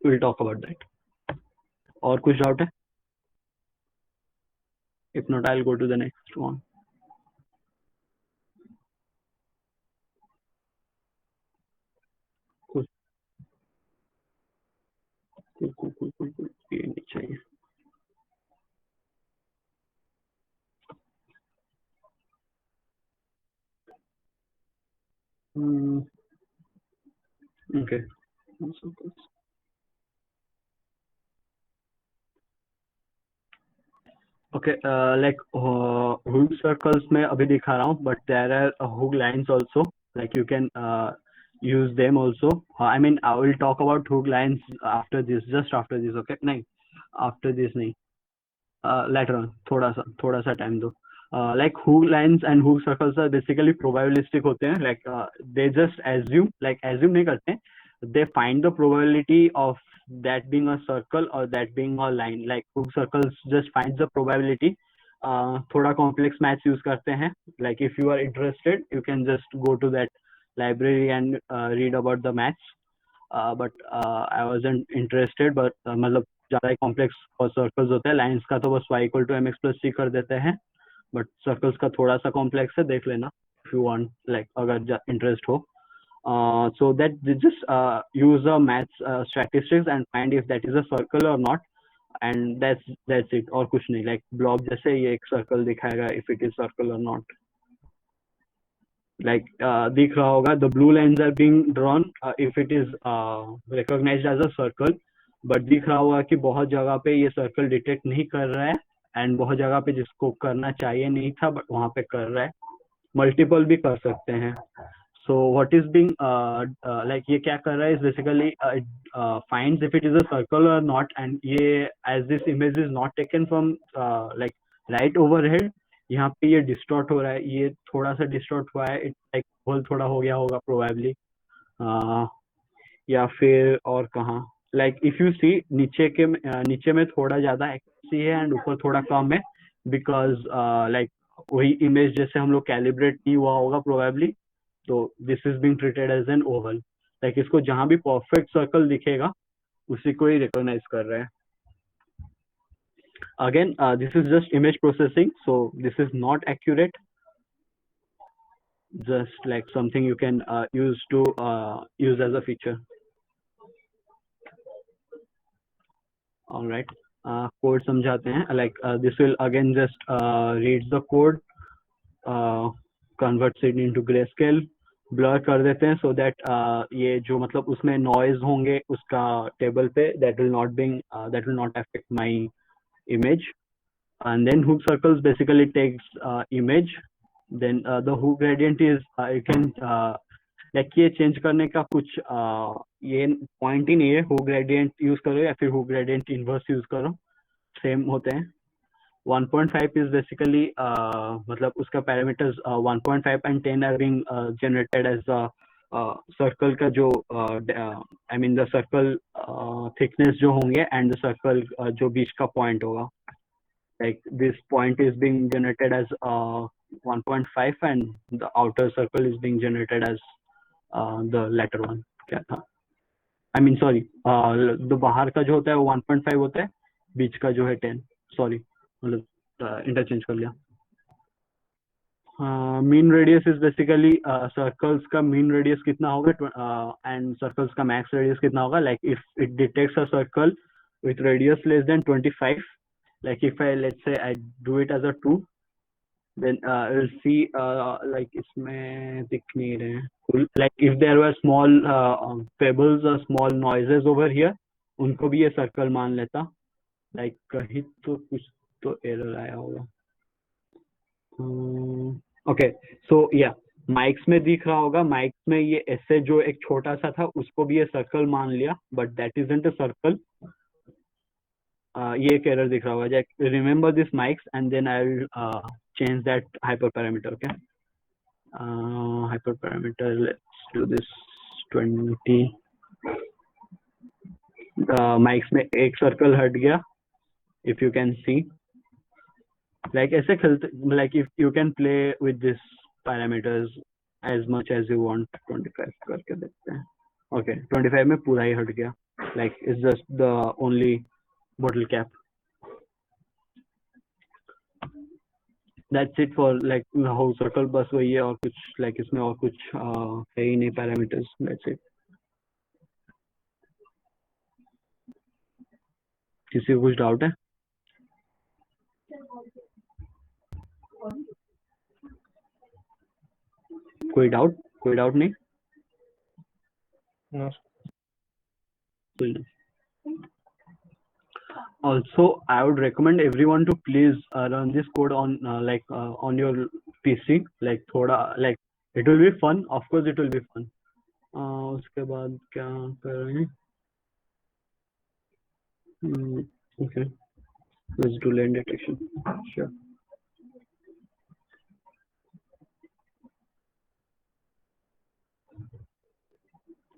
we'll talk about that. और कुछ डाउट है? If not, I'll go to the next one. Cool. ये नहीं चाहिए। Okay. Okay, like hook circles में अभी दिखा रहा हूँ, but there are hook lines also, like you can use them also. I mean, I will talk about hook lines after this, just after this, okay? नहीं, after this नहीं, later on, थोड़ा सा time दो. Like hook lines and hook circles are basically probabilistic होते हैं, like they just assume, like assume नहीं करते, they find the probability of that being a circle or that being a line, like hook circles just finds the probability. थोड़ा complex maths use करते हैं, like if you are interested you can just go to that library and read about the maths, but I wasn't interested, but मतलब ज़्यादा complex और circles होते हैं, lines का तो बस y इक्वल टू mx+c कर देते हैं, बट सर्कल्स का थोड़ा सा कॉम्प्लेक्स है, देख लेना if you want, like अगर इंटरेस्ट हो. So that they just use a maths statistics and find if that is a circle or not, and that's it. और कुछ नहीं, like blob जैसे ये एक circle दिखाएगा if it is circle or not. Like दिख रहा होगा, the blue lines are being drawn if it is recognized as a circle, but दिख रहा होगा कि बहुत जगह पे ये circle detect नहीं कर रहा है, and बहुत जगह पे जिसको करना चाहिए नहीं था but वहाँ पे कर रहा है. Multiple भी कर सकते हैं. So what is being like ये क्या कर रहा है is basically it finds if it is a circle or not, and ये as this image is not taken from like right overhead, यहाँ पे ये distort हो रहा है, ये थोड़ा सा distort हुआ है, it like whole थोड़ा हो गया होगा probably, या फिर और कहाँ, like if you see नीचे में थोड़ा ज्यादा accuracy है and ऊपर थोड़ा कम है, because like वही image जैसे हम लोग calibrate नहीं हुआ होगा probably, तो this is being treated as an oval. Like इसको जहाँ भी perfect circle दिखेगा उसी को ही recognize कर रहा है. Again, this is just image processing, so this is not accurate. Just like something you can use to use as a feature. All right. Code समझाते हैं. Like this will again just reads the code, converts it into grayscale, blur कर देते हैं so that ये जो मतलब उसमें noise होंगे उसका table पे, that will not affect my image. And then hook circles basically takes image, then the hook gradient is you can like ये change करने का कुछ ये point ही नहीं है, hook gradient use करो या फिर hook gradient inverse use करो, same होते हैं. 1.5 is basically मतलब उसका parameters 1.5 and 10 are being generated as circle का जो I mean the circle thickness जो होंगे and the circle जो बीच का point होगा. Like this point is being generated as 1.5 and the outer circle is being generated as the latter one. क्या था? I mean sorry, the बाहर का जो होता है वो 1.5 होता है, बीच का जो है 10. Sorry, मतलब interchange कर लिया. Mean radius is basically circles का mean radius कितना होगा and circles का max radius कितना होगा. Like if it detects a circle with radius less than 25, like if I let's say I do it as a 2, then you'll see like इसमें दिख नहीं रहे हैं. Like if there were small pebbles or small noises over here, उनको भी ये circle मान लेता. Like कहीं तो कुछ तो error आया होगा. Okay, so yeah, mics में दिख रहा होगा, mics में ये ऐसे जो एक छोटा सा था उसको भी ये circle मान लिया, but that isn't a circle. ये एक error दिख रहा होगा. Like, remember this mics and then I will change that hyperparameter. Okay, hyperparameter, let's do this 20. mics में एक circle हट गया, if you can see. Like ऐसे खेलते, like if you can play with these parameters as much as you want. 25 करके देखते हैं. Okay, 25 में पूरा ही हट गया. Like it's just the only bottle cap. That's it for like the whole circle. बस वही है और कुछ like इसमें और कुछ है ही नहीं parameters. That's it. किसी को कुछ डाउट है? कोई डाउट नहीं? No. Also, I would recommend everyone to please run this code on on your PC. Like थोड़ा like it will be fun. Of course, it will be fun. उसके बाद क्या कर रहे हैं? Okay, let's do lane detection. Sure.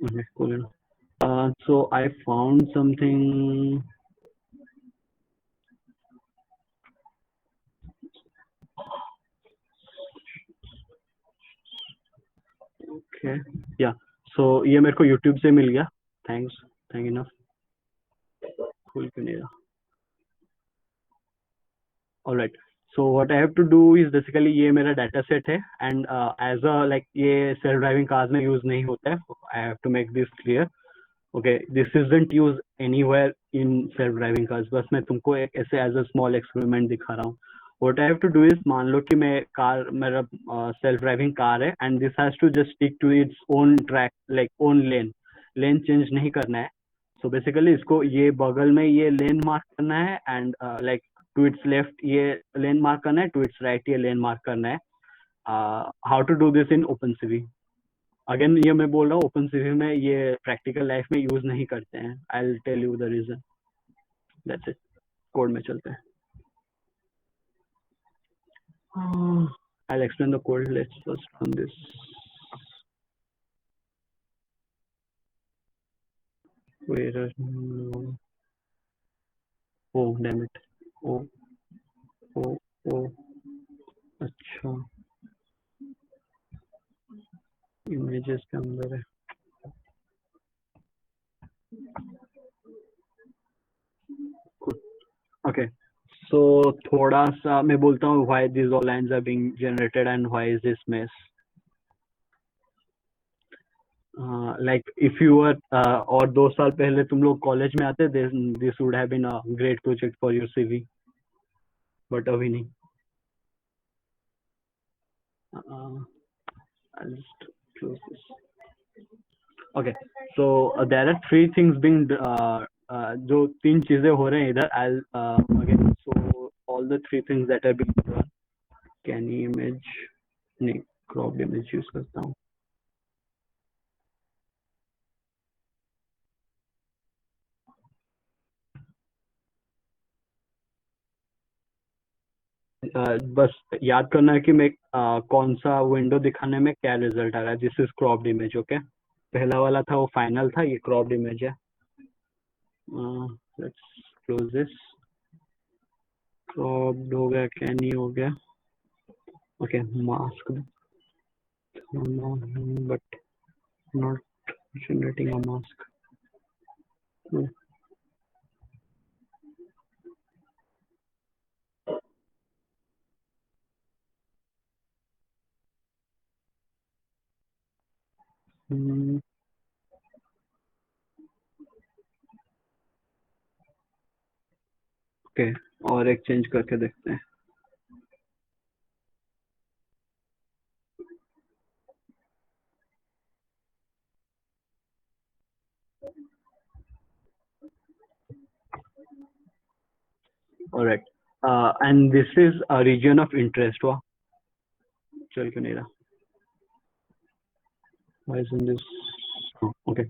Okay, cool. So I found something. Okay, yeah. So ये मेरे को YouTube से मिल गया. Thank enough. Cool क्यों नहीं रहा? All right. So what I have to do is basically ये मेरा data set है and as a like ये self driving cars में use नहीं होता है. I have to make this clear. Okay, this isn't used anywhere in self driving cars. बस मैं तुमको एक ऐसे as a small experiment दिखा रहा हूँ. What I have to do is मान लो कि मैं कार मेरा self driving car है and this has to just stick to its own track like own lane change नहीं करना है. So basically इसको ये बगल में ये lane mark करना है and like to its left ये lane mark करना है, to its right ये lane mark करना है. How to do this in OpenCV? Again ये मैं बोल रहा हूँ OpenCV में ये प्रैक्टिकल लाइफ में यूज नहीं करते हैं. I'll tell you the reason. That's it. Code में चलते हैं. I'll explain the code. Let's first run this. Where are no. Oh damn it. Oh. अच्छा इमेजेस के अंदर है. Okay. So थोड़ा सा मैं बोलता हूँ why these all lines are being generated and why is this mess. Like if you were और 2 साल पहले तुम लोग कॉलेज में आते this would have been a great project for your CV. But अभी नहीं. I'll just close this. Okay, so there are 3 things being जो 3 चीजें हो रहे हैं इधर. I'll again so all the 3 things that are being done. Can image नहीं cropped image use करता हूँ. बस याद करना है कि मैं कौन सा विंडो दिखाने में क्या रिजल्ट आ रहा है. This is cropped image. Okay, पहला वाला था वो फाइनल था, ये क्रॉप्ड इमेज है. Let's close this. क्रॉप्ड हो गया, कैनी हो गया. Okay, mask but not generating a mask. Okay, और एक चेंज करके देखते हैं. Alright, and this is a region of interest. हुआ चल क्यों नहीं रहा? Why isn't this? Oh, okay.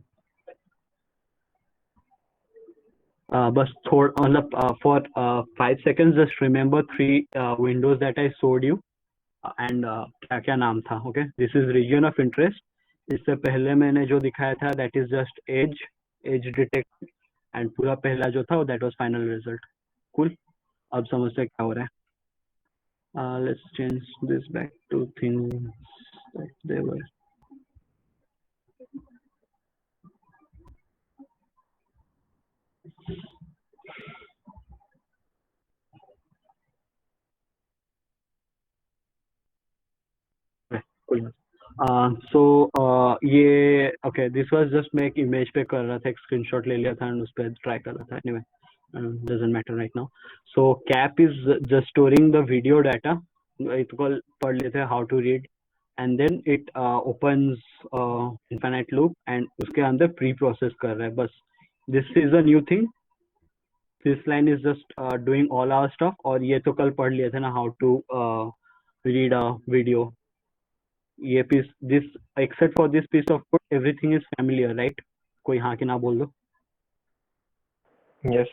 बस थोड़ा मतलब for 5 seconds just remember 3 windows that I showed you and क्या क्या नाम था. Okay, this is region of interest. इससे पहले मैंने जो दिखाया था that is just edge detect and पूरा पहला जो था that was final result. Cool. अब समझते क्या हो रहा है. Let's change this back to things that they were. So ये okay, this was just मैं एक image पे कर रहा था, एक screenshot ले लिया था and उस पे try कर रहा था. Anyway, doesn't matter right now. So cap is just storing the video data. इसको पढ़ लेते हैं how to read and then it opens infinite loop and उसके अंदर pre-process कर रहा है. बस this is a new thing. This line is just doing all our stuff. और ये तो कल पढ़ लिए थे ना how to read a video. ये piece, this except for this piece of code, everything is familiar, right? कोई हाँ कि ना बोल दो. Yes.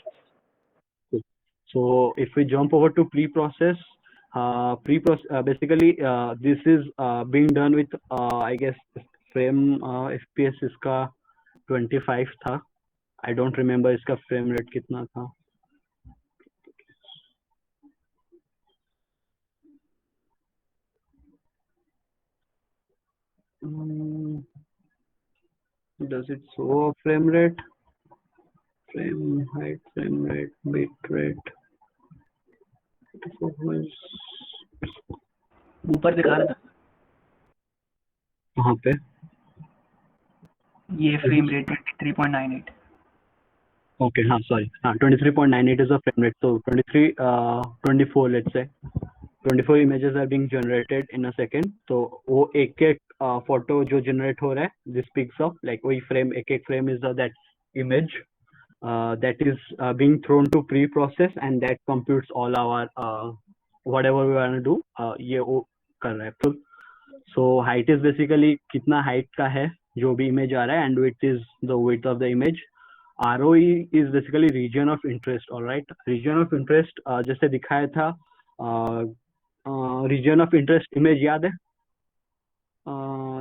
So if we jump over to pre-process, basically this is being done with I guess frame FPS इसका 25 था. I don't remember इसका frame rate कितना था. Does it show a frame rate? Frame height, frame rate, bit rate. ऊपर दिखा रहा था वहाँ पे ये फ्रेम रेट 3.98 okay हाँ sorry हाँ 23.98 is the frame rate, so 24 let's say 24 images are being generated in a second, तो वो एक एक फोटो जो जनरेट हो रहा है this picks up like वही frame एक एक frame is that image that is being thrown to pre-process and that computes all our whatever we want to do, ये वो कर रहा है तो so height is basically कितना height का है जो भी image आ रहा है and width is the width of the image. ROE is basically region of interest, all right. Region of interest जैसे दिखाया था region of interest image याद है?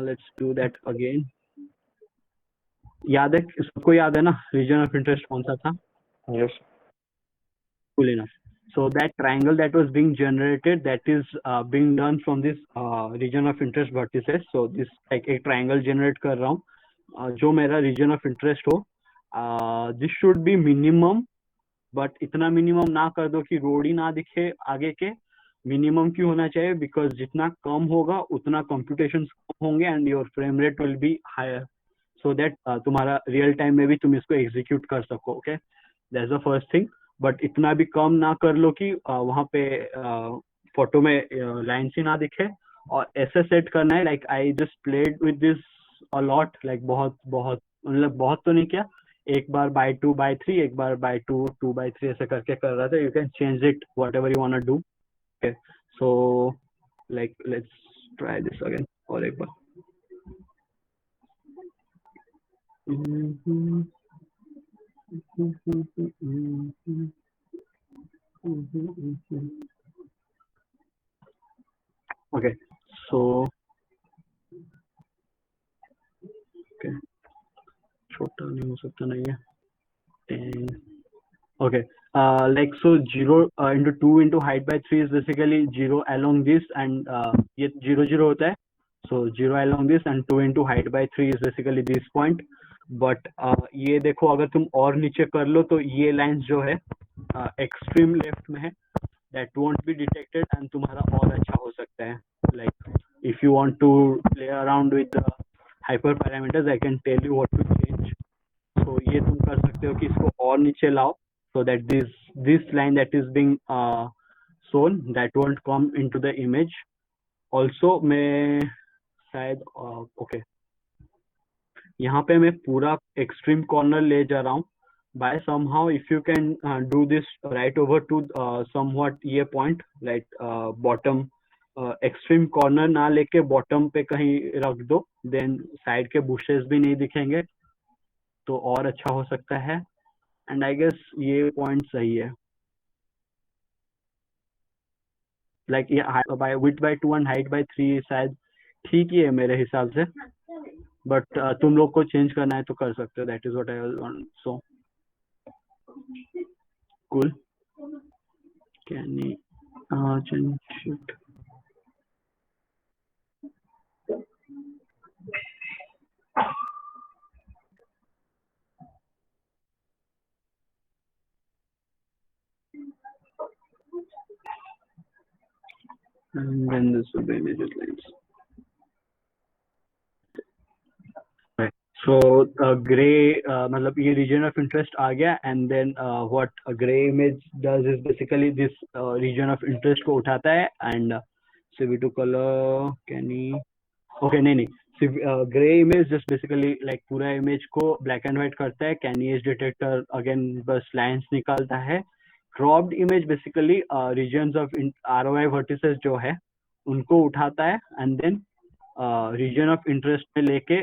Let's do that again. याद है सबको याद है ना region of interest कौन सा था? Yes. Cool enough. So that triangle that was being generated, that is being done from this region of interest vertices. So this like एक triangle generate कर रहा हूँ जो मेरा region of interest हो. This should be minimum, but इतना minimum ना कर दो कि रोड ही ना दिखे आगे के. Minimum क्यों होना चाहिए? Because जितना कम होगा उतना computations कम होंगे and your frame rate will be higher, so that तुम्हारा real time में भी तुम इसको execute कर सको. Okay, that's the first thing. But इतना भी कम ना कर लो कि वहाँ पे फोटो में लाइन्स ही ना दिखे. और ऐसे सेट करना है like I just played with this a lot, like बहुत बहुत मतलब बहुत तो नहीं किया, एक बार by 2 by 3 एक बार by 2 2 by 3 ऐसे करके कर रहा था. You can change it whatever you want to do. Okay, so like let's try this again और एक बार. Okay, so okay, छोटा नहीं हो सकता नहीं है. And okay, like so 0 into 2 into height by 3 is basically 0 along this and ये 0 0 होता है. So 0 along this and 2 into height by 3 is basically this point. But ये देखो अगर तुम और नीचे कर लो तो ये लाइंस जो है एक्सट्रीम लेफ्ट में है, that won't be detected and तुम्हारा और अच्छा हो सकता है. Like if you want to play around with the hyperparameters, I can tell you what to change. So ये तुम कर सकते हो कि इसको और नीचे लाओ so that this line that is being shown that won't come into the image. Also मैं शायद okay यहाँ पे मैं पूरा extreme corner ले जा रहा हूँ. By somehow if you can do this right over to somewhat ये point like bottom extreme corner ना लेके bottom पे कहीं रख दो, then side के bushes भी नहीं दिखेंगे तो और अच्छा हो सकता है. एंड आई गेस ये पॉइंट सही है. लाइक ये by width by 2 and height by 3 शायद ठीक ही है मेरे हिसाब से, बट तुम लोग को चेंज करना है तो कर सकते हो. That is what I want. So cool. Can you change shit. And then this will be images lines. Right. So gray मतलब ये region of interest आ गया and then what a gray image does is basically this region of interest को उठाता है and CV2 color can he okay नहीं gray image just basically like पूरा image को black and white करता है. Can he detector again बस lines निकालता है. Cropped image basically regions of ROI vertices जो है उनको उठाता है and then region of interest में लेके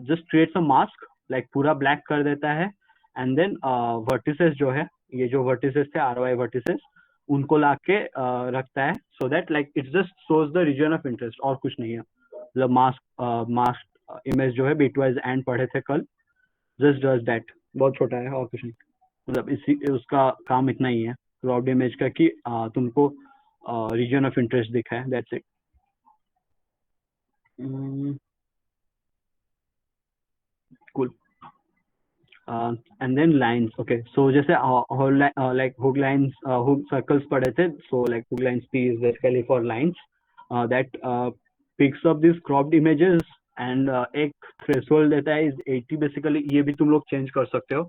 just creates a mask like पूरा black कर देता है and then vertices जो है ये जो vertices थे ROI vertices उनको लाके रखता है so that like it just shows the region of interest और कुछ नहीं है. मतलब mask image जो है bitwise and पढ़े थे कल just does that. बहुत छोटा है और कुछ नहीं. मतलब इसी उसका काम इतना ही है cropped image का कि तुमको region of interest दिखा है. That's it. Cool. And then lines. Okay, so जैसे like hook lines, hook circles पढ़े थे. So like hook lines P is basically for lines. that picks up these cropped images and एक threshold देता है is 80 basically. ये भी तुम लोग change कर सकते हो.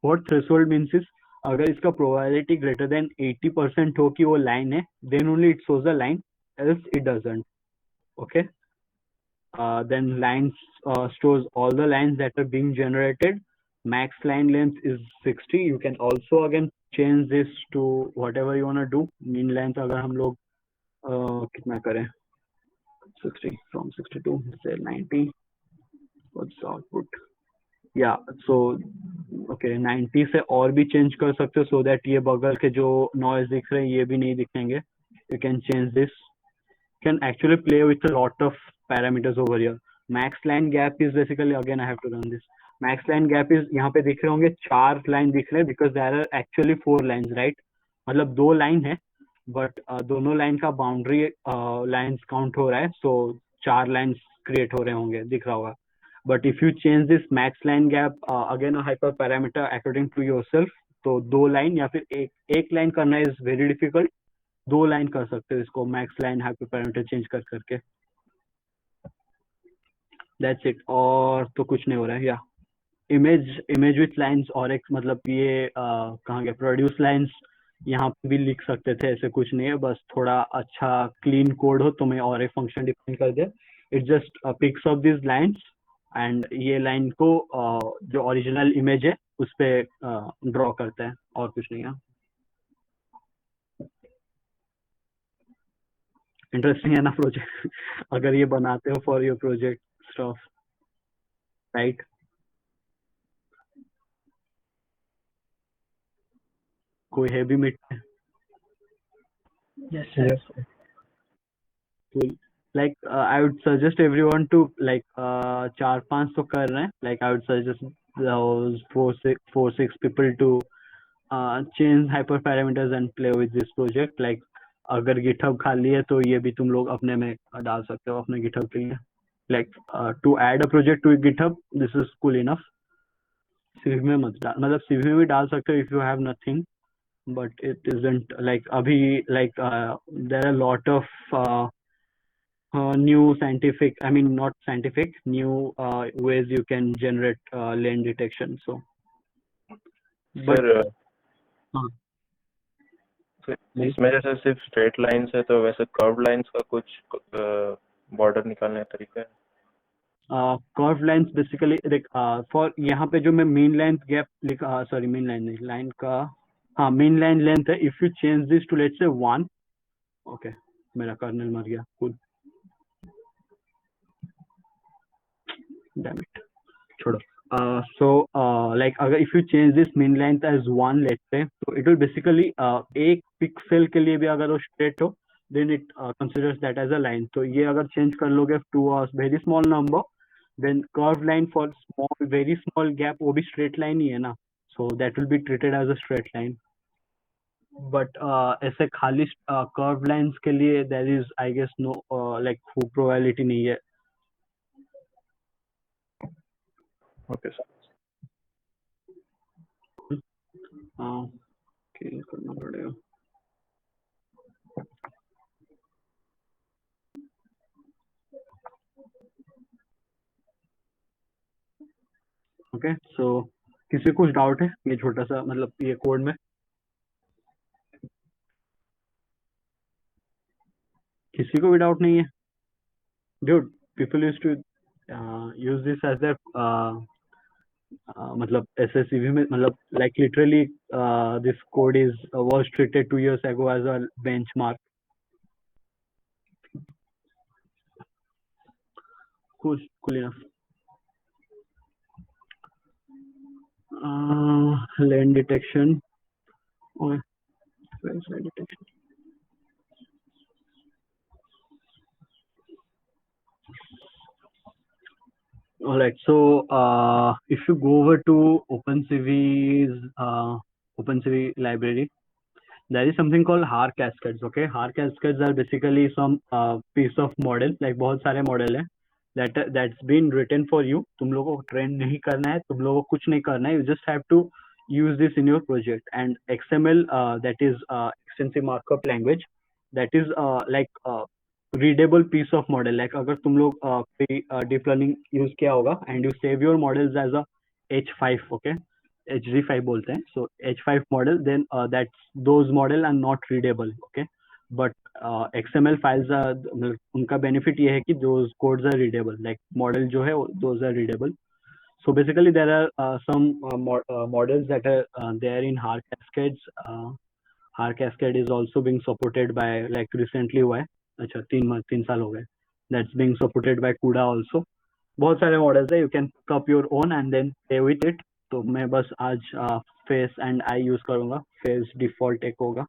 What threshold means is अगर इसका probability greater than 80% हो कि वो line है, then only it shows a line, else it doesn't. Okay. Then lines stores all the lines that are being generated. Max line length is 60. You can also again change this to whatever you want to do. Mean length अगर हम लोग कितना करें, 60 from 62 say 90. What's the output? Yeah, so okay 90 से और भी change कर सकते हो so that ये बगल के जो noise दिख रहे हैं ये भी नहीं दिखेंगे. You can change this. Can actually play with a lot of parameters over here. Max line gap is basically, again I have to run this. Max line gap is यहाँ पे दिख रहे होंगे 4 लाइन दिख रहे हैं because there are actually 4 lines, right? मतलब 2 line है but दोनों लाइन का बाउंड्री लाइन्स काउंट हो रहा है, so 4 लाइन्स क्रिएट हो रहे होंगे, दिख रहा होगा. But if you change this max line gap again a hyper parameter according to yourself, तो 2 लाइन या फिर एक लाइन करना is very difficult. 2 लाइन कर सकते हो इसको max line hyper parameter change कर करके. That's it. और तो कुछ नहीं हो रहा है. या इमेज विथ लाइंस और एक मतलब ये कहाँ गया प्रोड्यूस लाइंस यहाँ पे भी लिख सकते थे, ऐसे कुछ नहीं है, बस थोड़ा अच्छा क्लीन कोड हो तो मैं और एक फंक्शन डिफाइन कर दे. It just picks up this lines and ये लाइन को जो ओरिजिनल इमेज है उस पे ड्रॉ करता है, और कुछ नहीं है. इंटरेस्टिंग है ना प्रोजेक्ट अगर ये बनाते हो for your project stuff, right? कोई है भी मिट Yes, sir. Yes. cool. Like I would suggest everyone to like 4-5 तो कर रहे हैं. Like I would suggest those 4-6 people to change hyperparameters and play with this project. Like अगर GitHub खाली है तो ये भी तुम लोग अपने में डाल सकते हो अपने GitHub के लिए. Like to add a project to GitHub, this is cool enough. CV में मत डाल, मतलब CV में भी डाल सकते हो if you have nothing, but it isn't like अभी like there are a lot of new scientific, I mean not scientific, new ways you can generate lane detection. So but sir हाँ, इसमें जैसे सिर्फ स्ट्रेट लाइंस है तो वैसे curve lines का कुछ बॉर्डर निकालने का तरीका है? कर्व लाइंस बेसिकली देख फॉर यहाँ पे जो मैं मीन लेंथ गैप लिखा, सॉरी मीन लाइन नहीं, लाइन का हाँ मीन लाइन लेंथ है. If you change this to let's say 1, okay मेरा कर्नल मर गया, कूल, डैम इट, छोड़ो. So like अगर if you change this mean length as 1 let's say, so it will basically एक pixel के लिए भी अगर वो straight हो then it considers that as a line. तो ये अगर change कर लोगे to a very small number, then curved line for small very small gap वो भी straight line ही है ना, so that will be treated as a straight line. But ऐसे खाली curved lines के लिए there is I guess no like probability नहीं है. Okay sir. Okay, करना पड़ेगा. ओके सो किसी को कुछ डाउट है ये छोटा सा मतलब ये कोड में? किसी को भी डाउट नहीं है? Dude, people used to use this as their मतलब SSCV में मतलब like literally this code is was treated 2 years ago as a benchmark. Cool enough. Lane detection. Okay, where is lane detection? All right, so if you go over to OpenCV's OpenCV library, there is something called HAR cascades. Okay, HAR cascades are basically some piece of model, like बहुत सारे model है that's been written for you. तुम लोगों को train नहीं करना है, तुम लोगों को कुछ नहीं करना है, you just have to use this in your project. And XML that is extensive markup language, that is like readable piece of model, like अगर तुम लोग कोई डीप लर्निंग यूज किया होगा and you save your models as a H5, okay, HZ5 बोलते हैं, so H5 model, then that's those model are not readable, okay, but XML files उनका benefit ये है कि those codes are readable, like model जो है those are readable. So basically, there are some models that are there in HAR Cascades. HAR Cascade is also being supported by, like, recently हुआ है, अच्छा 3 साल हो गए. That's being supported by CUDA also. बहुत सारे मॉडल्स है, you can pick up your own and then play with it. तो मैं बस आज फेस एंड आई यूज करूंगा. फेस डिफॉल्ट एक होगा.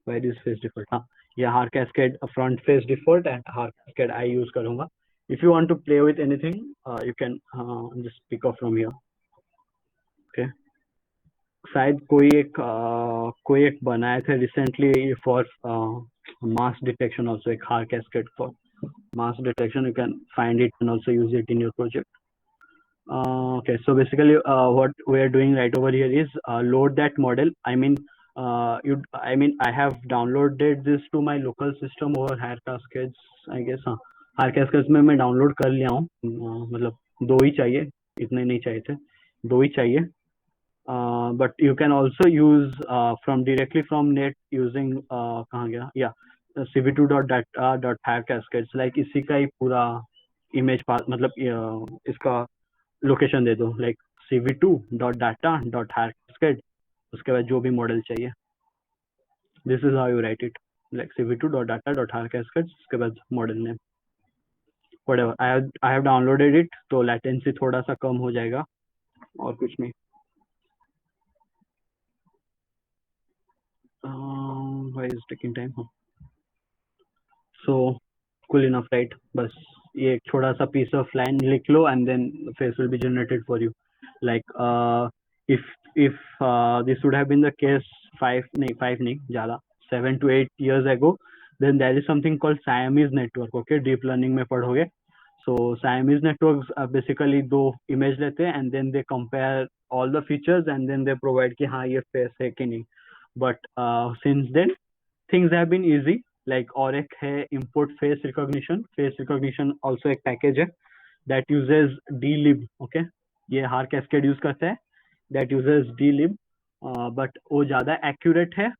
Where is face default? हाँ, ये HAR Cascade front face default and HAR Cascade I use करूंगा. If you want to play with anything, you can just pick up from here. Okay. शायद कोई एक बनाए थे recently for mass detection also, एक HAR Cascade for mass detection. You can find it and also use it in your project. Okay, so basically what we are doing right over here is load that model. I mean I have downloaded this to my local system over HAR Cascades, I guess. हाँ, HAR Cascades में मैं download कर लिया हूँ. मतलब 2 ही चाहिए, इतने नहीं चाहिए थे, 2 ही चाहिए. But you can also use from directly from net using कहाँ गया, cv2.data.HAR Cascades, like इसी का ही पूरा इमेज पाथ, मतलब इसका लोकेशन दे दो, लाइक cv2.data.HAR Cascade, उसके बाद जो भी मॉडल चाहिए. This is how you right it, like cv2.data.HAR Cascade, उसके बाद model name whatever. I have downloaded it, तो latency थोड़ा सा कम हो जाएगा और कुछ नहीं. Why is taking time? So cool enough, right? बस ये एक छोटा सा piece of line लिख लो and then face will be generated for you. Like if this would have been the case 5 नहीं ज़्यादा 7 to 8 years ago, then there is something called Siamese network. Okay, deep learning में पढ़ोगे. So Siamese networks basically 2 image लेते हैं and then they compare all the features and then they provide कि हाँ ये face है कि नहीं. But since then things have been easy, like और एक है import face recognition. Face recognition also एक package है that uses dlib. Okay, ये HAR Cascade use करता है, that uses dlib, but वो ज़्यादा accurate है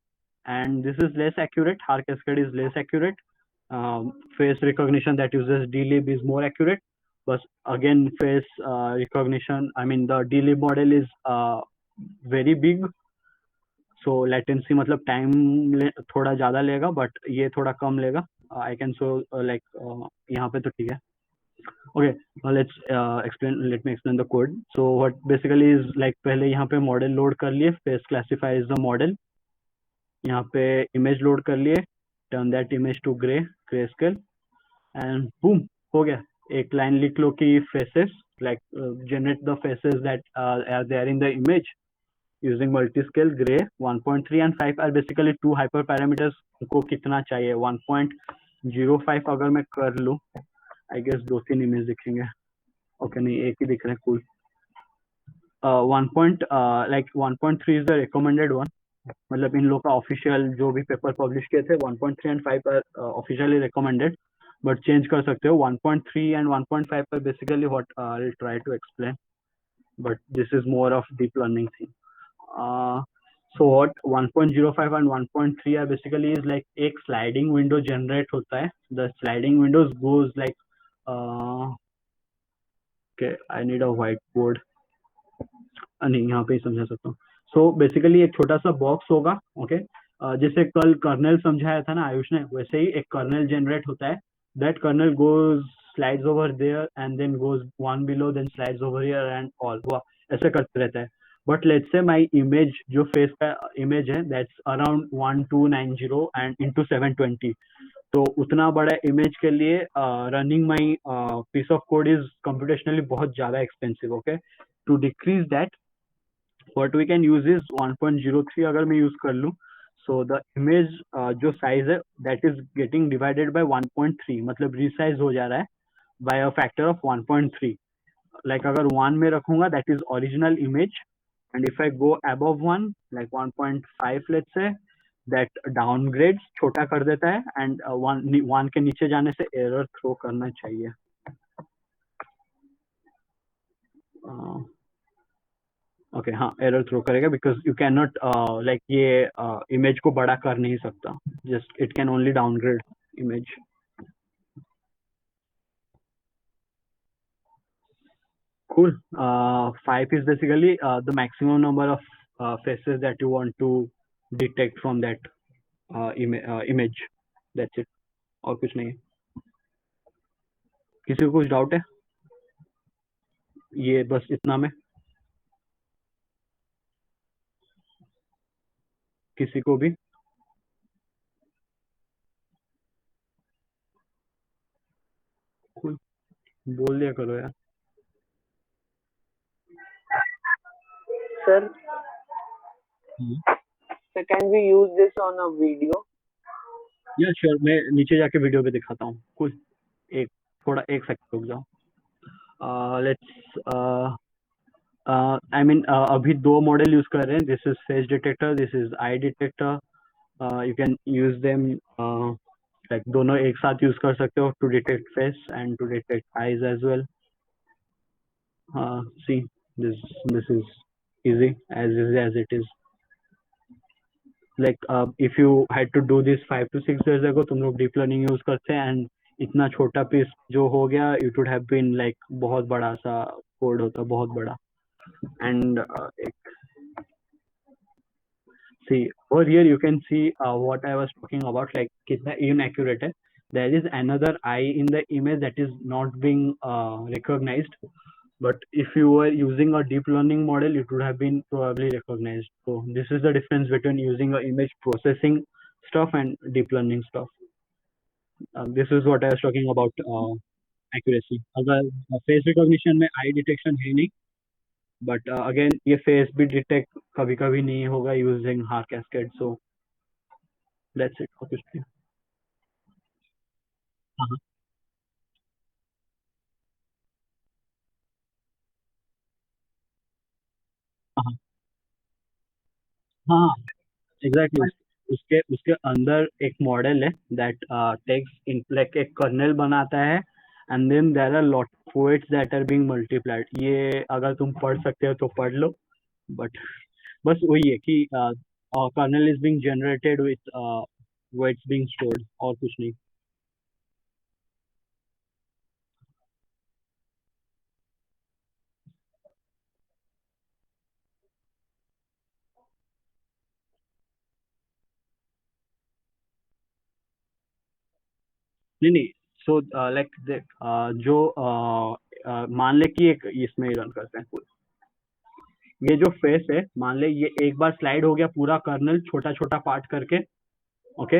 and this is less accurate. HAR Cascade is less accurate. Face recognition that uses dlib is more accurate, but again face recognition, I mean the dlib model is very big, so latency मतलब time थोड़ा ज़्यादा लेगा, but ये थोड़ा कम लेगा. I can show like यहाँ पे तो ठीक है. Okay, let's let me explain the code. So what basically is like, पहले यहाँ पे मॉडल लोड कर लिए, face classifies the model. यहाँ पे इमेज लोड कर लिए, turn that image to grayscale and boom, हो गया. एक लाइन लिख लो कि faces, like generate the faces that are there in the image using multiscale. Gray 1.3 and 5 are basically 2 hyperparameters. को कितना चाहिए 1.05 अगर मैं कर लूँ, आई गेस 2-3 इमेज दिखेंगे. ओके नहीं, एक ही दिख रहा है. Cool. 1.3 is the recommended one. मतलब इन लोग का ऑफिशियल जो भी पेपर पब्लिश किए थे 1.3 and 5 are officially recommended, but change कर सकते हो. 1.3 and 1.5 पर basically what I will try to explain, but this is more of deep learning thing. So what 1.05 and 1.3 are basically is like एक sliding window generate होता है. The sliding windows goes like okay, I need a whiteboard. नहीं, यहाँ पे ही समझा सकता हूँ. So basically एक छोटा सा बॉक्स होगा. ओके, जैसे कल कर्नल समझाया था ना आयुष ने, वैसे ही एक कर्नल जनरेट होता है. That kernel goes slides over there and then goes one below, then slides over here and all. ऐसे करते रहता है. But let's say my image जो फेस का इमेज है that's around 1290 and into 720. तो उतना बड़ा इमेज के लिए running my piece of code is computationally बहुत ज़्यादा expensive. Okay, to decrease that what we can use is 1.03 अगर मैं यूज कर लूँ. सो द इमेज जो साइज है that is getting divided by 1.3, मतलब रिसाइज हो जा रहा है by a factor of 1.3. like अगर 1 में रखूंगा that is original image, and if I go above 1 like 1.5 let's say, that downgrade छोटा कर देता है एंड वन के नीचे जाने से एरर थ्रो करना चाहिए. ओके हाँ एरर थ्रो करेगा because you can not like ये इमेज को बड़ा कर नहीं सकता, just it can only downgrade image. Cool. 5 is basically the maximum number of faces that you want to detect from that image. That's it. और कुछ नहीं है. किसी को कुछ डाउट है? ये बस इतना में किसी को भी? Cool. बोल दिया करो यार. Sir, hmm. so can we use this on a video? या श्योर, मैं नीचे जाके वीडियो पे दिखाता हूँ. कुल एक सेकंड रुक जाओ. लेट्स आई मीन अभी दो मॉडल यूज कर रहे हैं. This is face detector, this is eye detector. You can use them like दोनों एक साथ यूज कर सकते हो to detect face and to detect eyes as well. See this is easy as it is. Like if you had to do this 5 to 6 years ago, तुम लोग deep learning use करते हैं एंड इतना छोटा piece जो हो गया, it would have been like बहुत बड़ा सा कोड होता, बहुत बड़ा. And see over here you can see what I was talking about, like kitna inaccurate hai. There is another eye in the image that is not being recognized, but if you were using a deep learning model it would have been probably recognized. So this is the difference between using a image processing stuff and deep learning stuff. This is what I was talking about accuracy. अगर face recognition में eye detection है नहीं, but again ये face भी detect कभी कभी नहीं होगा यूजिंग हार कैस्केड. So that's it. कुछ नहीं. हाँ हाँ हाँ एग्जैक्टली. उसके उसके अंदर एक मॉडल है दैट टेक्स इन लाइक एक कर्नल बनाता है and then there are lot of weights that are being multiplied. ये अगर तुम पढ़ सकते हो तो पढ़ लो, बट बस वही है कि kernel is being generated with weights being stored और कुछ नहीं. नहीं सो लाइक जो मान ले कि एक इसमें रन करते हैं. ये जो फेस है, मान ले ये एक बार स्लाइड हो गया पूरा कर्नल छोटा छोटा पार्ट करके. ओके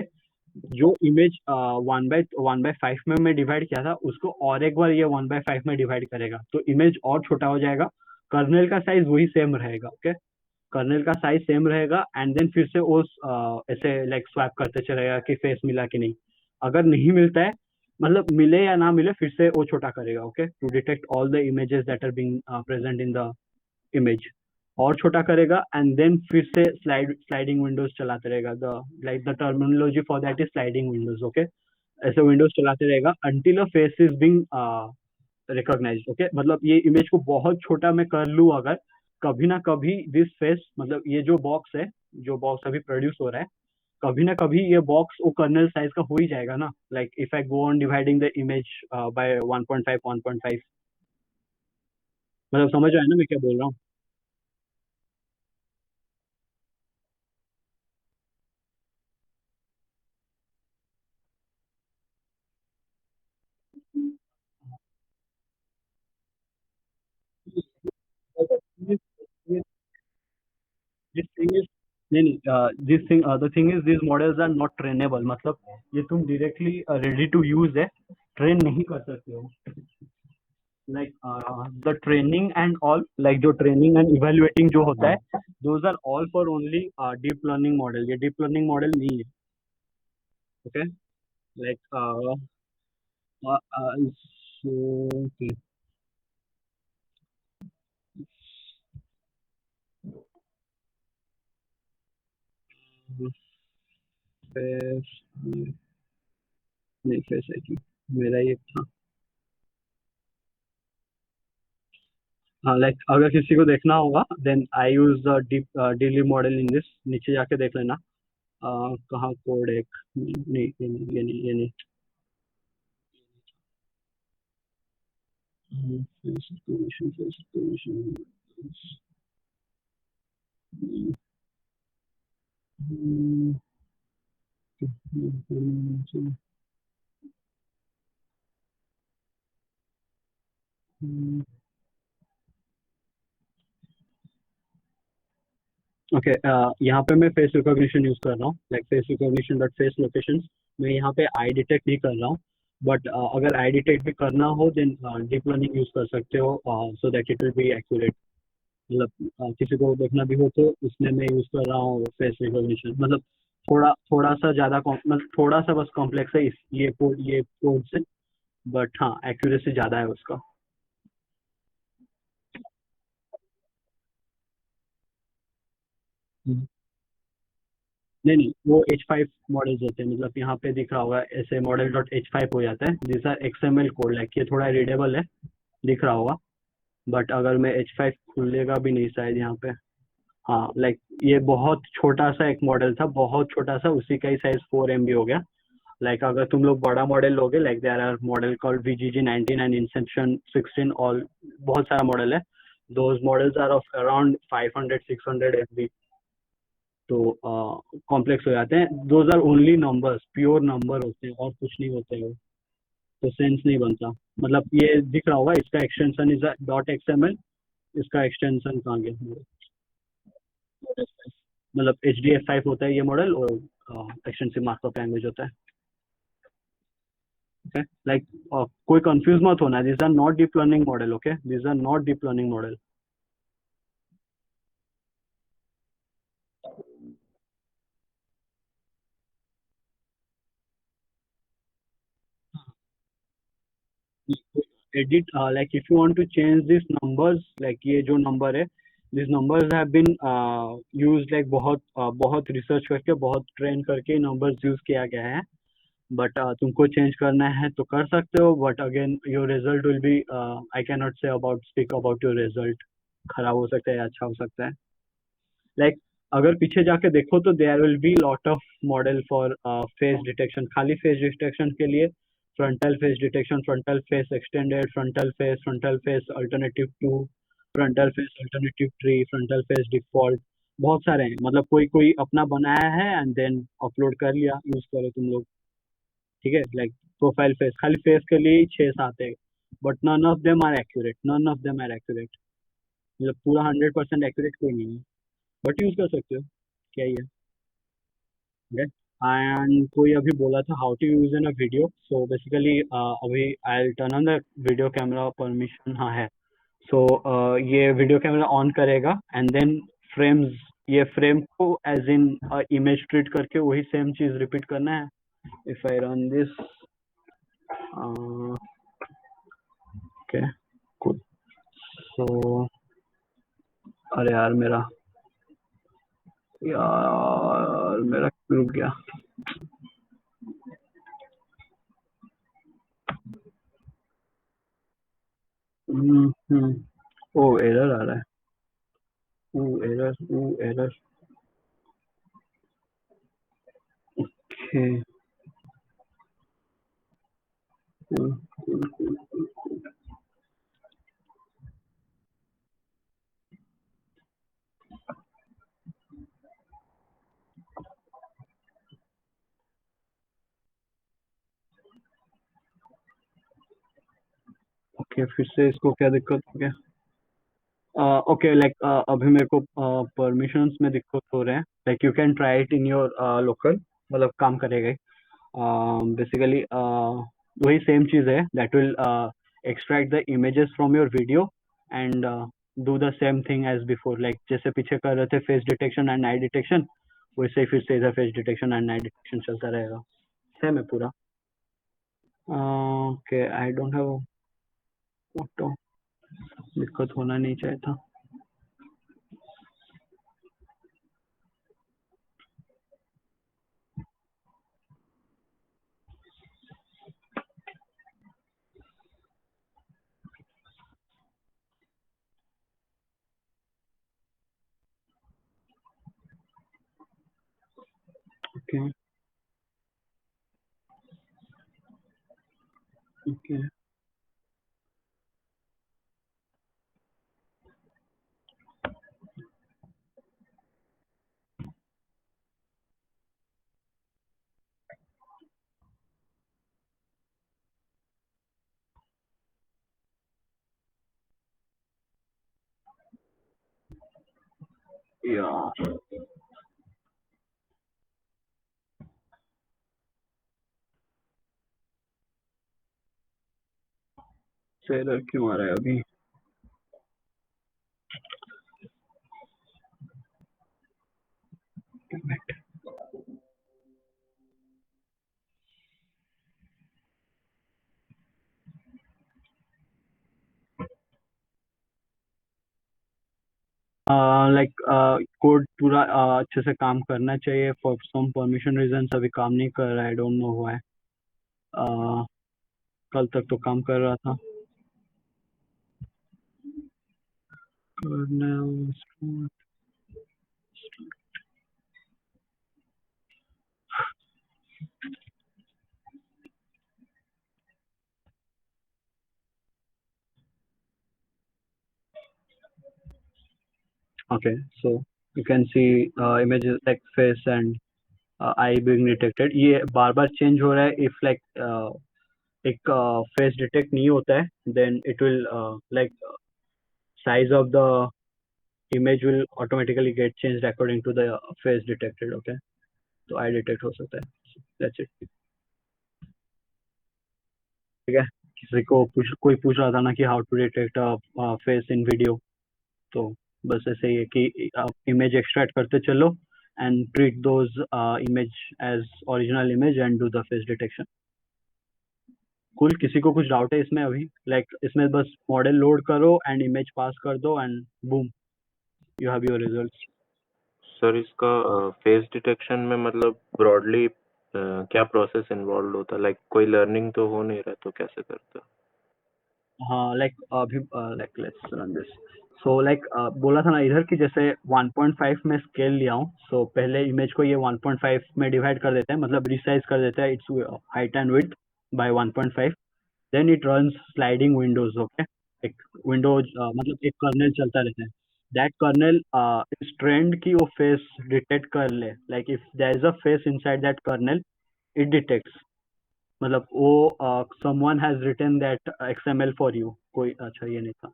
जो इमेज 1/5 में मैं डिवाइड किया था उसको और एक बार ये 1/5 में डिवाइड करेगा तो इमेज और छोटा हो जाएगा. कर्नल का साइज वही सेम रहेगा. ओके कर्नल का साइज सेम रहेगा एंड देन फिर से वो ऐसे लाइक स्वैप करते चलेगा कि फेस मिला कि नहीं. अगर नहीं मिलता है, मतलब मिले या ना मिले, फिर से वो छोटा करेगा. Okay to detect all the images that are being present in the image. और छोटा करेगा एंड देन फिर से स्लाइडिंग विंडोज चलाते रहेगा. The like the terminology for that is sliding windows. Okay ऐसे विंडोज चलाते रहेगा until a face is being recognised. Okay मतलब ये इमेज को बहुत छोटा मैं कर लूँ अगर, कभी ना कभी दिस फेस मतलब ये जो बॉक्स है, जो बॉक्स अभी प्रोड्यूस हो रहा है, कभी ना कभी ये बॉक्स वो कर्नल साइज का हो ही जाएगा ना. Like if I go on dividing the image by 1.5 मतलब समझ आया ना मैं क्या बोल रहा हूँ. This thing is नहीं this thing the thing is these models are not trainable. मतलब ये तुम directly ready to use है, train नहीं कर सकते हो. Like the training and all, like जो training and evaluating जो होता है, those are all for only deep learning model. ये deep learning model नहीं है. Okay like uh, uh, so okay. Face नहीं, फेस आईडी मेरा ही एक था। हाँ, लाइक अगर किसी को देखना होगा then I use the deep daily model in this, नीचे जाके देख लेना। कहाँ कोड एक, नहीं ये नहीं ये नहीं ये नहीं। Face recognition, face recognition. Okay, यहाँ पे मैं फेस रिकॉग्निशन यूज कर रहा हूँ, like face recognition dot face location. मैं यहाँ पे आई डिटेक्ट नहीं कर रहा हूँ, बट अगर आई डिटेक्ट भी करना हो देन डीप लर्निंग यूज कर सकते हो, so that it will be accurate. मतलब किसी को देखना भी हो तो उसमें मैं यूज कर रहा हूँ फेस रिकॉग्निशन। मतलब थोड़ा थोड़ा सा ज्यादा मतलब थोड़ा सा बस कॉम्प्लेक्स है इस ये कोड से, बट हाँ एक्यूरेसी ज्यादा है उसका। हम्म। नहीं नहीं, वो H5 मॉडल्स होते हैं, मतलब यहाँ पे दिख रहा होगा ऐसे मॉडल डॉट H5 हो जाता है। This are XML code, like ये थोड़ा रीडेबल है, दिख रहा होगा। बट अगर मैं H5 खुलेगा भी नहीं शायद यहाँ पे। हाँ, लाइक ये बहुत छोटा सा एक मॉडल था, बहुत छोटा सा, उसी का ही साइज 4 MB हो गया। लाइक अगर तुम लोग बड़ा मॉडल लोगे, like there are model called VGG19 and inception 16, all बहुत सारा मॉडल है। Those models are of around 500-600 MB। तो कॉम्प्लेक्स हो जाते हैं। Those are only numbers, pure number होते हैं और कुछ नहीं होते हैं वो, तो सेंस नहीं बनता। मतलब ये दिख रहा होगा, इसका एक्सटेंशन इज डॉट XML, इसका एक्सटेंशन कहाँ गया? मतलब HDF5 होता है ये मॉडल, और एक्सटेंसिव मार्कअप लैंग्वेज होता है। ओके, लाइक कोई कंफ्यूज मत होना, this are not deep learning model. Okay, this are not deep learning model. Edit, like if you want to change these numbers, like ये जो नंबर है, these numbers have been used, like बहुत research करके, बहुत train करके numbers use किया गया है। बट तुमको चेंज करना है तो कर सकते हो, but again your result will be, I can not say about speak about your result. खराब हो सकता है या अच्छा हो सकता है। लाइक अगर पीछे जाके देखो तो there will be lot of model for face detection, खाली फेस डिटेक्शन के लिए। Frontal face detection, frontal face extended, frontal face alternative two, frontal face alternative tree, frontal face default, बहुत सारे हैं। मतलब कोई कोई अपना बनाया है एंड देन अपलोड कर लिया, यूज करो तुम लोग। ठीक है, लाइक प्रोफाइल फेस, खाली फेस के लिए ही 6-7 है, but none of them are accurate, none of them are accurate. मतलब पूरा 100% एक्यूरेट कोई नहीं है, बट यूज कर सकते हो, क्या ही है। Okay. एंड कोई अभी बोला था how to use in a video, so basically अभी I turn on the video camera permission, हाँ है। सो ये वीडियो कैमरा ऑन करेगा एंड देन फ्रेम्स, ये फ्रेम को एज इन इमेज ट्रीट करके वही सेम चीज रिपीट करना है। If I run this, okay cool. So अरे यार मेरा रुक गया। ओ एरर आ रहा है, एरर। ओके, ओके फिर से इसको क्या दिक्कत हो गया? ओके, लाइक अभी मेरे को परमिशंस में दिक्कत हो रहे हैं। Like you can try it in your local, मतलब काम करेगा ही। बेसिकली वही सेम चीज है, that will extract the images from your video and do the same thing as before. Like जैसे पीछे कर रहे थे face detection and eye detection, वैसे ही फिर से इधर face detection and eye detection चलता रहेगा। सेम है पूरा। Okay, I don't have photo, दिक्कत होना नहीं चाहिए था। Okay. Okay. Yeah. सेलर क्यों आ रहा है अभी? लाइक कोड पूरा अच्छे से काम करना चाहिए. फॉर सम परमिशन रीजन अभी काम नहीं कर रहा है. I don't know why. कल तक तो काम कर रहा था. Kernel okay, so you can see images like face and eye being detected. ये बार बार चेंज हो रहा है. if like एक फेस डिटेक्ट नहीं होता है then it will like size of the image will automatically get changed according to the face detected. Okay, तो eye detect हो सकता है. That's it. ठीक है. कोई पूछ रहा था ना कि how to detect face in video. तो बस ऐसे ही है कि आप इमेज एक्सट्रैक्ट करते चलो and treat those image as original image and do the face detection. Cool किसी को कुछ डाउट है इसमें अभी? लाइक इसमें बस मॉडल लोड करो एंड इमेज पास कर दो and boom you have your results. Sir इसका फेस डिटेक्शन में मतलब ब्रॉडली क्या प्रोसेस इन्वॉल्व होता है? लाइक कोई लर्निंग तो हो नहीं रहा, तो कैसे करते हो? हाँ लाइक अभी like let's run this. So like बोला था ना इधर कि जैसे 1.5 में स्केल लिया हूँ. सो पहले इमेज को ये 1.5 में डिवाइड कर देते हैं, मतलब रिसाइज कर देता है its height and width by 1.5. Then it runs sliding windows. Okay, एक विंडोज मतलब एक कर्नल चलता रहता है. दैट कर्नल इज ट्रेंड कि वो फेस डिटेक्ट कर ले. Like if there is a face inside that kernel it detects. मतलब वो someone has written that XML for you. कोई अच्छा ये नहीं था.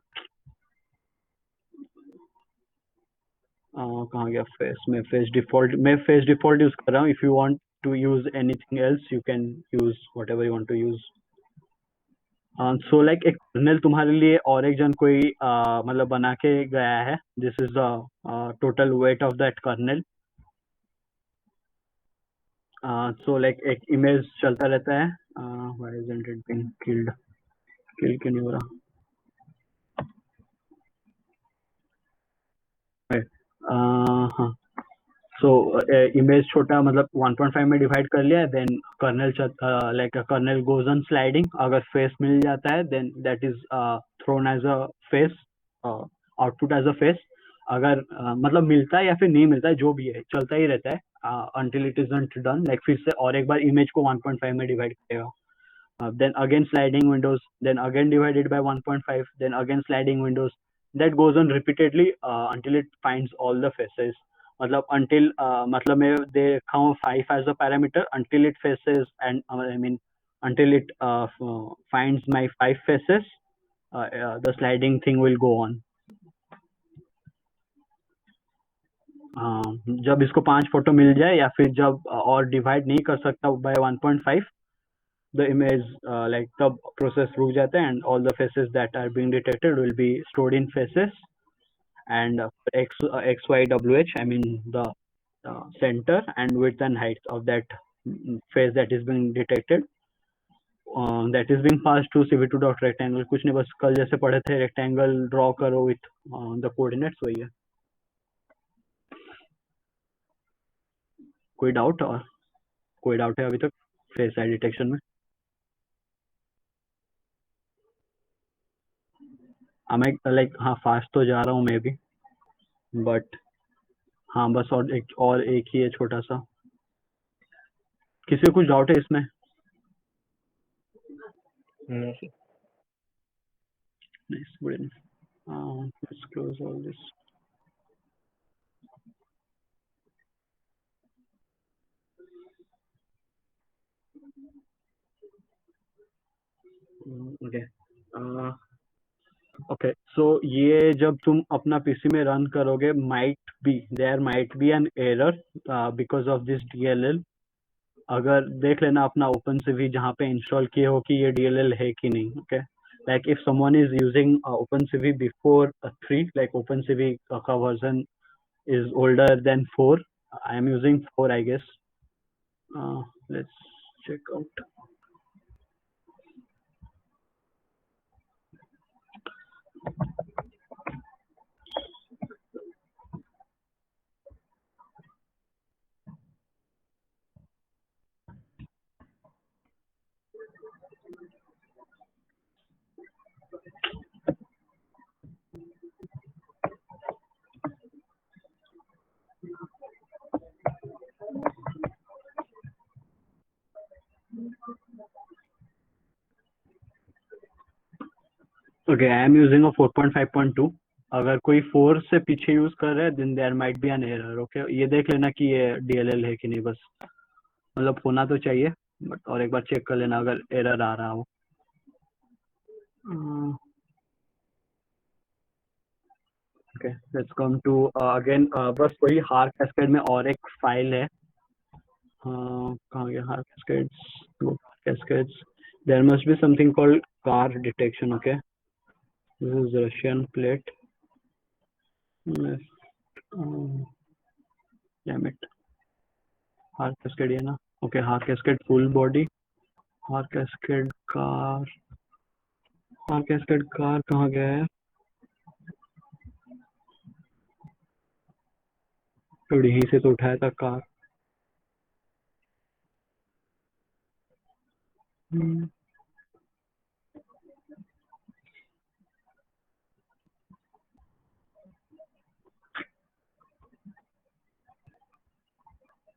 कहाँ गया फेस में? फेस डिफॉल्ट यूज कर रहा हूँ. If you want to use anything else you can use whatever you want to use. So like एक कर्नल तुम्हारे लिए और एक जन कोई मतलब बना के गया है. This is the total weight of that kernel. So like एक इमेज चलता रहता है. Why isn't it being killed? Kill क्यों नहीं हो रहा? हाँ. सो इमेज छोटा मतलब 1.5 में डिवाइड कर लिया. Then kernel like kernel goes on sliding. अगर फेस मिल जाता है then that is thrown as a face, output as a face. अगर मतलब मिलता है या फिर नहीं मिलता है, जो भी है चलता ही रहता है until it isn't done. Like फिर से और एक बार इमेज को 1.5 में डिवाइड करेगा. Then again sliding windows, then again divided by 1.5, then again sliding windows. That goes on repeatedly until it finds all the faces. मतलब until मतलब मैं दे रखा हूँ 5 as a parameter until it faces and I mean until it finds my 5 faces. The sliding thing will go on. जब इसको 5 photo मिल जाए या फिर जब और डिवाइड नहीं कर सकता by 1.5, the image like the process रुक जाता है and all the faces that are being detected will be stored in faces. And x y w h, I mean the center and width and height of that face that is being detected, that is being passed to cv2.rectangle. कुछ नहीं, बस कल जैसे पढ़े थे rectangle draw करो with the coordinates, वही है. कोई डाउट है अभी तक फेस आई डिटेक्शन में? मैं लाइक हाँ फास्ट तो जा रहा हूँ मैं भी, बट हाँ बस और एक ही है छोटा सा. किसी को कुछ डाउट है इसमें? No, sir. Nice, good enough. Let's close all this. Okay. Okay. So ये जब तुम अपना पीसी में रन करोगे, there might be an error because of this DLL. अगर देख लेना अपना OpenCV जहाँ पे इंस्टॉल किए हो कि ये DLL है कि नहीं. Okay. Like if someone is using OpenCV before 3, like OpenCV का version is older than 4. I am using 4, I guess. Let's check out. Okay, I am using a 4.5.2. अगर कोई 4 से पीछे यूज कर रहा है then there might be an error. Okay, ये देख लेना कि ये DLL है कि नहीं, बस मतलब होना तो चाहिए, बट और एक बार चेक कर लेना अगर एरर आ रहा हो. Okay, let's come to again बस वही हार कैस्केड में और एक फाइल है. कहाँ गया हार cascades? There must be something called car detection. Okay, this is Russian plate. Damn it. हार कैस्केड है ना. ओके, हार कैस्केड फुल बॉडी, हार कैस्केड कार कहाँ गया है? तो यहीं से तो उठाया था कार.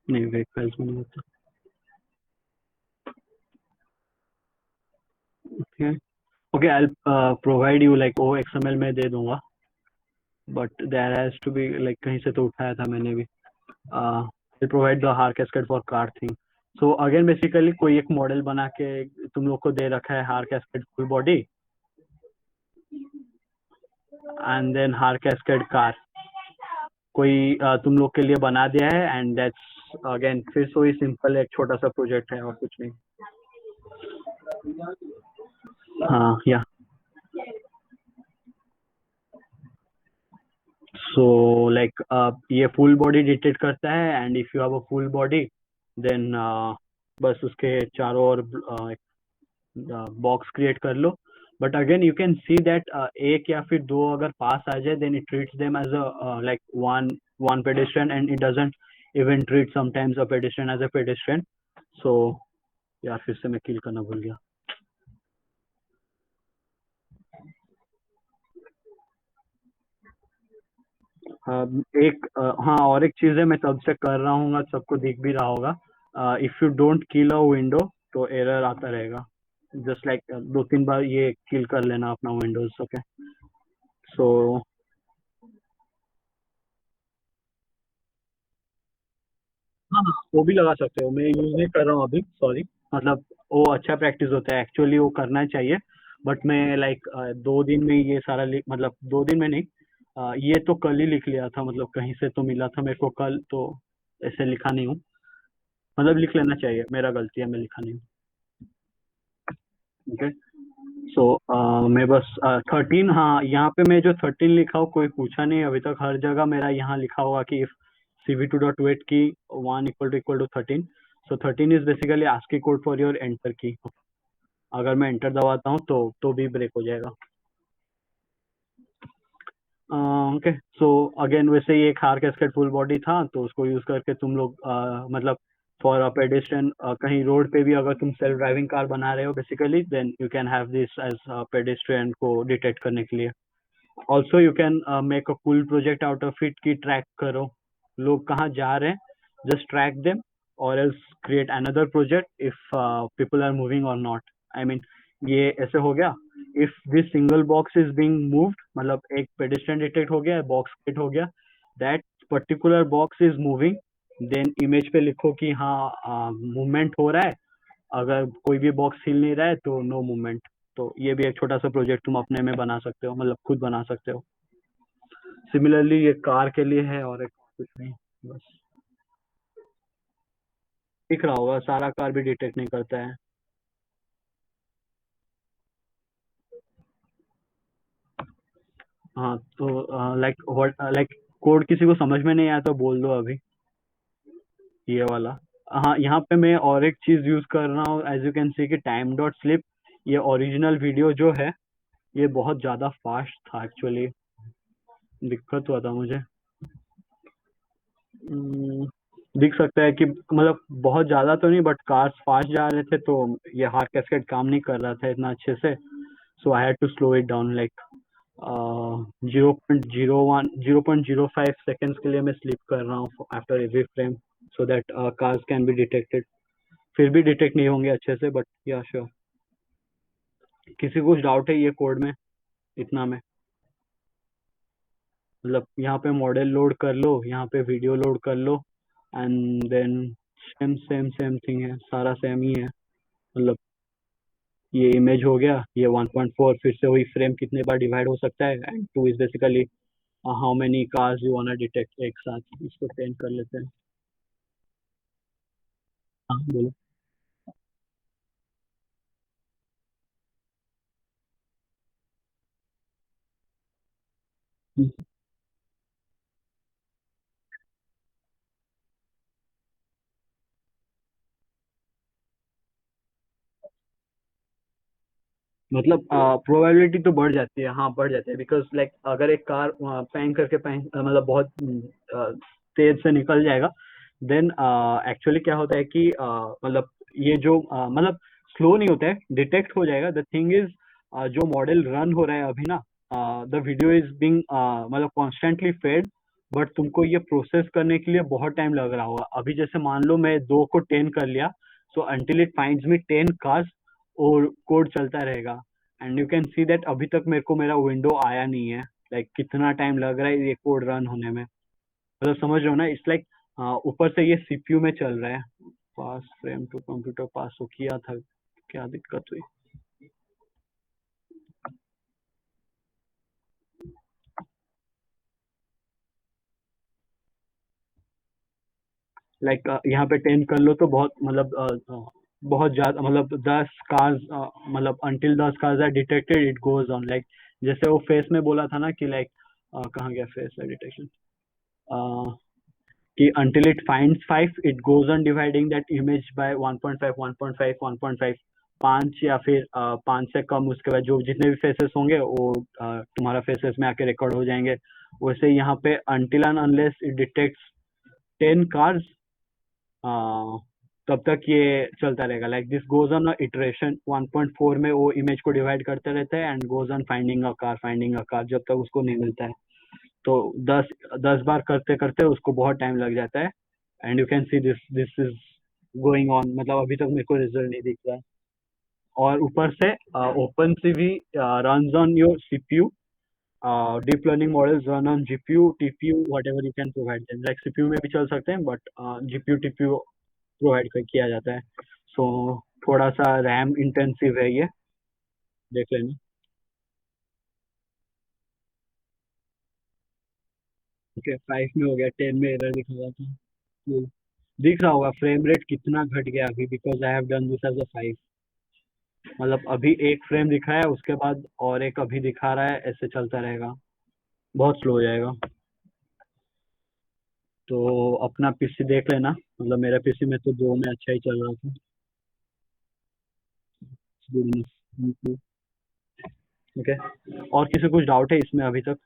नहीं, व्हीकल्स में नहीं होता. Okay, I'll provide you like XML में दे दूंगा, but there has to be like कहीं से तो उठाया था मैंने भी. I'll provide the हार cascade for car thing. So again basically कोई एक मॉडल बना के तुम लोग को दे रखा है Haar cascade full body and then Haar cascade car कोई तुम लोग के लिए बना दिया है, एंड दैट्स अगेन फिर सो ही सिंपल एक छोटा सा प्रोजेक्ट है और कुछ नहीं. हाँ, या सो लाइक ये फुल बॉडी डिटेक्ट करता है, and if you have a full body then बस उसके चारों ओर बॉक्स क्रिएट कर लो. But again you can see that एक या फिर दो अगर पास आ जाए then it treats them as a like one pedestrian, and it doesn't even treat sometimes a pedestrian as a pedestrian. So यार फिर से मैं किल करना भूल गया. हाँ, और एक चीज है, मैं तब से कर रहा हूँ, सबको दिख भी रहा होगा. If you don't kill a window तो एरर आता रहेगा. जस्ट लाइक 2-3 बार ये किल कर लेना अपना विंडोज. ओके, सो हाँ, वो भी लगा सकते हो. मैं यूज नहीं कर रहा हूँ अभी, सॉरी. मतलब वो अच्छा प्रैक्टिस होता है एक्चुअली, वो करना चाहिए. बट मैं लाइक 2 दिन में ये सारा मतलब 2 दिन में नहीं, ये तो कल ही लिख लिया था. मतलब कहीं से तो मिला था मेरे को कल, तो ऐसे लिखा नहीं हूँ. मतलब लिख लेना चाहिए, मेरा गलती है, मैं लिखा नहीं हूँ. ओके, सो मैं बस 13, हाँ यहाँ पे मैं जो 13 लिखा हूँ कोई पूछा नहीं अभी तक. हर जगह मेरा यहाँ लिखा होगा कि इफ cv2.wait की 1 = 13. सो 13 is basically ASCII code for your enter की. अगर मैं एंटर दबाता हूँ तो भी ब्रेक हो जाएगा. ओके, सो अगेन वैसे ही एक हार कैस्केड फुल बॉडी था, तो उसको यूज करके तुम लोग मतलब फॉर अ पेडेस्ट्रियन कहीं रोड पे भी अगर तुम सेल्फ ड्राइविंग कार बना रहे हो basically, then you can have this as pedestrian को डिटेक्ट करने के लिए. Also you can make a cool project out of it की ट्रैक करो लोग कहाँ जा रहे हैं, just track them or else create another project if people are moving or not. I mean, ये ऐसे हो गया, if this single box is being moved, मतलब एक pedestrian detect हो गया, box create हो गया, that particular box is moving, then image पे लिखो कि हाँ movement हो रहा है, अगर कोई भी बॉक्स हिल नहीं रहा है तो नो मूवमेंट। तो ये भी एक छोटा सा प्रोजेक्ट तुम अपने में बना सकते हो, मतलब खुद बना सकते हो। सिमिलरली ये कार के लिए है, और एक कुछ नहीं, बस दिख रहा होगा, सारा कार भी डिटेक्ट नहीं करता है। हाँ, तो लाइक कोड किसी को समझ में नहीं आया तो बोल दो अभी, ये वाला। हाँ, यहाँ पे मैं और एक चीज यूज कर रहा हूँ, एज यू कैन सी कि टाइम डॉट स्लिप, ये ओरिजिनल वीडियो जो है ये बहुत ज्यादा फास्ट था एक्चुअली, दिक्कत हुआ था मुझे। दिख सकता है कि मतलब बहुत ज्यादा तो नहीं, बट कार्स फास्ट जा रहे थे तो ये हार्ड कैस्केड काम नहीं कर रहा था इतना अच्छे से, so I had to slow it down, like 0.05 seconds के लिए मैं स्लिप कर रहा हूँ after every frame, so that cars can be detected. फिर भी डिटेक्ट नहीं होंगे अच्छे से, बट या श्योर। किसी को कुछ डाउट है ये कोड में, इतना में? मतलब यहाँ पे मॉडल लोड कर लो, यहाँ पे वीडियो लोड कर लो, एंड देन सेम थिंग है, सारा सेम ही है। मतलब ये इमेज हो गया, ये 1.4, फिर से वही फ्रेम कितने बार डिवाइड हो सकता है, and 2 is basically how many cars you want detect एक साथ। इसको 10 कर लेते हैं। हाँ बोलो। मतलब प्रोबेबिलिटी तो बढ़ जाती है, हाँ बढ़ जाती है, बिकॉज लाइक अगर एक कार पैंग करके मतलब बहुत तेज से निकल जाएगा, देन एक्चुअली क्या होता है कि मतलब ये जो मतलब स्लो नहीं होता है, डिटेक्ट हो जाएगा। द थिंग इज जो मॉडल रन हो रहा है अभी ना, द वीडियो इज बिंग मतलब कॉन्स्टेंटली फेड, बट तुमको ये प्रोसेस करने के लिए बहुत टाइम लग रहा होगा। अभी जैसे मान लो मैं 2 को 10 कर लिया, so until it finds me 10 cars, और कोड चलता रहेगा, and you can see that अभी तक मेरे को मेरा विंडो आया नहीं है, लाइक कितना टाइम लग रहा है ये कोड रन होने में। मतलब समझ रहे हो ना, इट्स लाइक ऊपर से ये सीपीयू में चल रहा है। पास फ्रेम टू कंप्यूटर पास हो किया था, क्या दिक्कत हुई? लाइक यहाँ पे 10 कर लो तो बहुत मतलब बहुत ज्यादा, मतलब 10 कार्स, मतलब until 10 cars are detected it goes on, like जैसे वो फेस में बोला था ना कि लाइक कहाँ गया फेस डिटेक्शन, कि until it finds 5 it goes on dividing that image by 1.5 1.5 1.5, 5 या फिर 5 से कम, उसके बाद जो जितने भी फेसेस होंगे वो तुम्हारा फेसेस में आके रिकॉर्ड हो जाएंगे। वैसे यहाँ पे until and unless it detects 10 cars, तब तक ये चलता रहेगा, like this goes on iteration. 1.4 में वो इमेज को डिवाइड करते रहते हैं and goes on finding a car जब तक उसको नहीं मिलता है। तो 10 बार करते करते उसको बहुत टाइम लग जाता है, and you can see this is going on, मतलब अभी तक मेरे को रिजल्ट नहीं दिख रहा है। और ऊपर से open CV runs on your CPU, deep learning models run on GPU TPU whatever you can provide them, like CPU में भी चल सकते हैं, बट जीपीयू टीपीयू प्रोवाइड किया जाता है। सो थोड़ा सा रैम इंटेंसिव है ये, देख लेना। ओके 5 में हो गया, 10 में एरर दिखा रहा था। Cool. दिख रहा होगा फ्रेम रेट कितना घट गया अभी, because I have done this as a 5। मतलब अभी एक फ्रेम दिखा है, उसके बाद और एक अभी दिखा रहा है, ऐसे चलता रहेगा, बहुत स्लो हो जाएगा। तो अपना पीसी देख लेना, मतलब मेरा पीसी में तो 2 में अच्छा ही चल रहा था। ओके, और किसी को कुछ डाउट है इसमें अभी तक?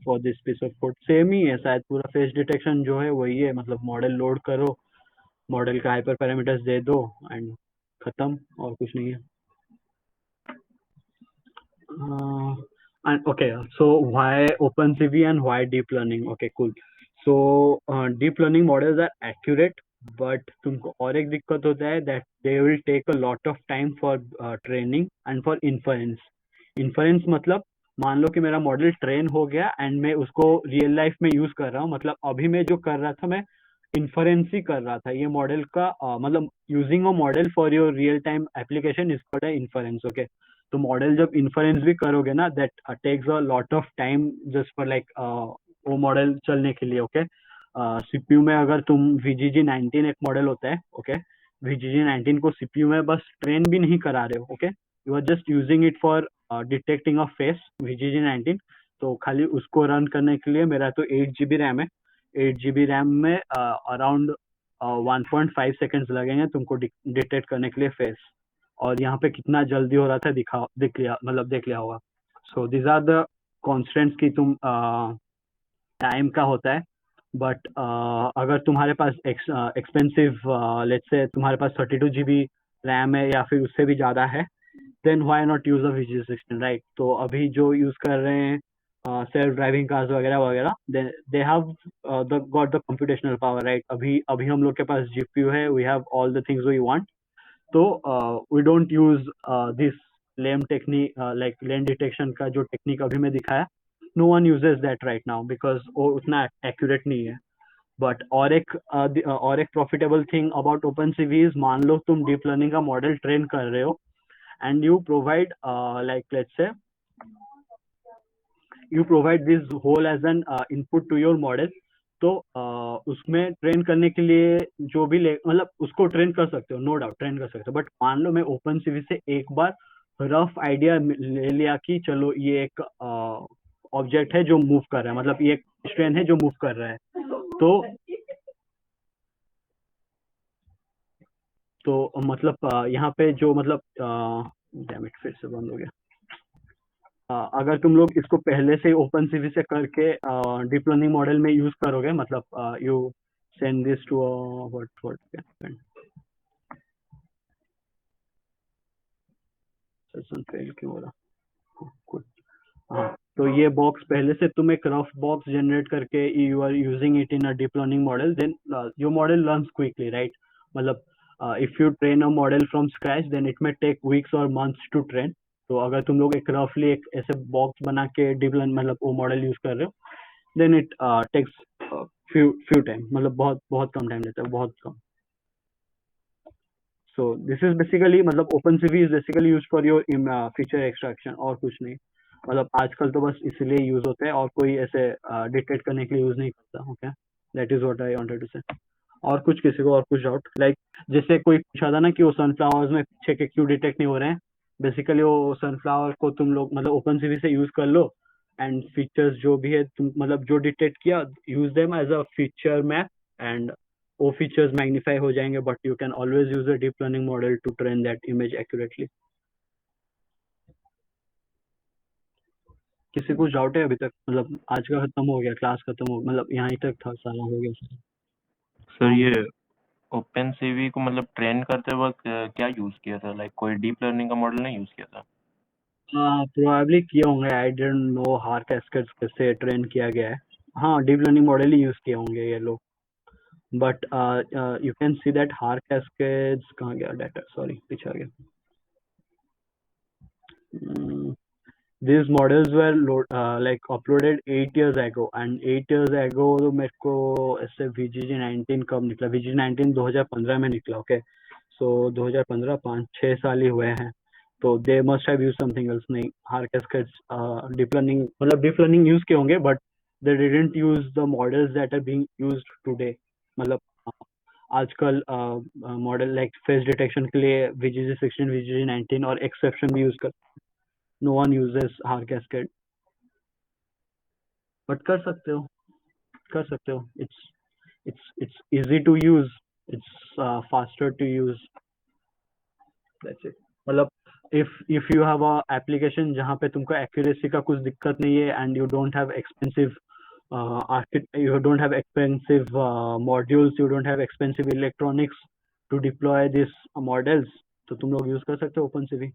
For this piece of code same ही है शायद, पूरा फेस डिटेक्शन जो है वही है, मतलब मॉडल लोड करो, मॉडल का हाइपर पैरामीटर्स दे दो, एंड खत्म, और कुछ नहीं है। Okay, so why OpenCV and why deep learning? Okay, cool. So deep learning models are accurate, but तुमको और एक दिक्कत होता है that they will take a lot of time for training and for inference. Inference मतलब मान लो कि मेरा मॉडल ट्रेन हो गया एंड मैं उसको रियल लाइफ में यूज कर रहा हूँ. मतलब अभी मैं जो कर रहा था मैं इन्फरेंस ही कर रहा था. ये मॉडल का मतलब using a model for your real time application is called inference. Okay, तो मॉडल जब इन्फरेंस भी करोगे ना that takes a lot of time just for like वो मॉडल चलने के लिए. ओके, सीपीयू में अगर तुम VGG19 एक मॉडल होता है. ओके, VGG19 को सीपीयू में बस ट्रेन भी नहीं करा रहे हो. Okay, you are just using it for detecting a face VGG19. तो खाली उसको रन करने के लिए मेरा तो 8 GB रैम है. 8 GB रैम में अराउंड 1.5 सेकेंड्स लगेंगे तुमको डिटेक्ट करने के लिए फेस. और यहाँ पे कितना जल्दी हो रहा था दिख लिया होगा. So this are the constants की तुम टाइम का होता है. बट अगर तुम्हारे पास एक्सपेंसिव लेट्स से तुम्हारे पास 32 GB रैम है या फिर उससे भी ज़्यादा है, then why not use a VGG16, right. तो अभी जो यूज कर रहे हैं सेल्फ ड्राइविंग कार्स वगैरह वगैरह, they have got the computational power, right. अभी हम लोग के पास GPU है, we have all the things we want. तो we don't use this lame technique like lane detection का जो टेक्निक अभी मैं दिखाया. No one uses that right now because वो उतना एक्यूरेट नहीं है. बट और एक profitable thing about OpenCV is, मान लो तुम डीप लर्निंग का मॉडल ट्रेन कर रहे हो and you provide like let's say you provide this whole as an input to your model. तो उसमें ट्रेन करने के लिए जो भी मतलब उसको ट्रेन कर सकते हो, नो डाउट ट्रेन कर सकते हो. बट मान लो मैं OpenCV से एक बार रफ आइडिया ले लिया कि चलो ये एक ऑब्जेक्ट है जो मूव कर रहा है, मतलब ये एक ट्रेन है जो मूव कर रहा है. तो मतलब यहाँ पे जो मतलब डैम इट, फिर से बंद हो गया. अगर तुम लोग इसको पहले से OpenCV से करके डीप लर्निंग मॉडल में यूज करोगे, मतलब you send this to what session fail क्यों हो रहा. हाँ, तो ये बॉक्स पहले से तुम एक रफ बॉक्स जनरेट करके you are using it in a deep learning model, then your model learns quickly, right. मतलब if you train a model from scratch then it may take weeks और months to train. तो अगर तुम लोग एक रफली एक ऐसे बॉक्स बना के डीप लर्न मतलब वो मॉडल यूज कर रहे हो, then it takes few time, मतलब बहुत बहुत कम टाइम लेता है, बहुत कम. सो दिस इज बेसिकली मतलब OpenCV is basically use for your feature extraction और कुछ नहीं. मतलब आजकल तो बस इसलिए यूज होता है और कोई ऐसे डिटेक्ट करने के लिए यूज नहीं करता. Okay, that is what I wanted to say. और कुछ किसी को और कुछ डाउट, लाइक जैसे कोई पूछा था ना कि वो सनफ्लावर्स में पीछे के क्यों डिटेक्ट नहीं हो रहे हैं. बेसिकली वो सनफ्लावर को तुम लोग मतलब OpenCV से यूज कर लो एंड फीचर्स जो भी है तुम मतलब जो डिटेक्ट किया, use them as a feature map and वो फीचर्स मैग्नीफाई हो जाएंगे. But you can always use a deep learning model to train that image accurately. किसी कुछ डाउट है अभी तक? मतलब आज का खत्म हो गया, क्लास खत्म हो, मतलब यहाँ तक था, सारा हो गया. सर ये OpenCV को मतलब ट्रेन करते वक्त क्या यूज किया था, लाइक कोई डीप लर्निंग का मॉडल नहीं यूज किया था? प्रोबेबली किए होंगे, आई डोंट नो हार कैस्केड्स कैसे ट्रेन किया गया है. हाँ, डीप लर्निंग मॉडल ही यूज किए होंगे ये लोग. But you can see that हार कैस्केड्स कहाँ गया डाटा, सॉरी पीछे आ गया. These models were like uploaded 8 years ago, and 8 years ago तो मेरे को ऐसे VGG19 कब निकला? VGG19 2015 में निकला. ओके, सो 2015 5-6 साल ही हुए हैं. तो they must have use something else. नहीं, हार कैस्केड्स डीप लर्निंग मतलब डीप लर्निंग यूज किए होंगे but they didn't use the models that are being used today. मतलब आजकल मॉडल लाइक फेस डिटेक्शन के लिए VGG16 VGG19 और एक्सेप्शन भी यूज कर. नो वन यूजेस हार कैस्केड. बट कर सकते हो. It's easy to use, it's faster to use, that's it. मतलब if you have a application जहाँ पे तुमको accuracy का कुछ दिक्कत नहीं है and you don't have expensive modules, you don't have expensive electronics to deploy these models, तो तुम लोग यूज कर सकते हो OpenCV.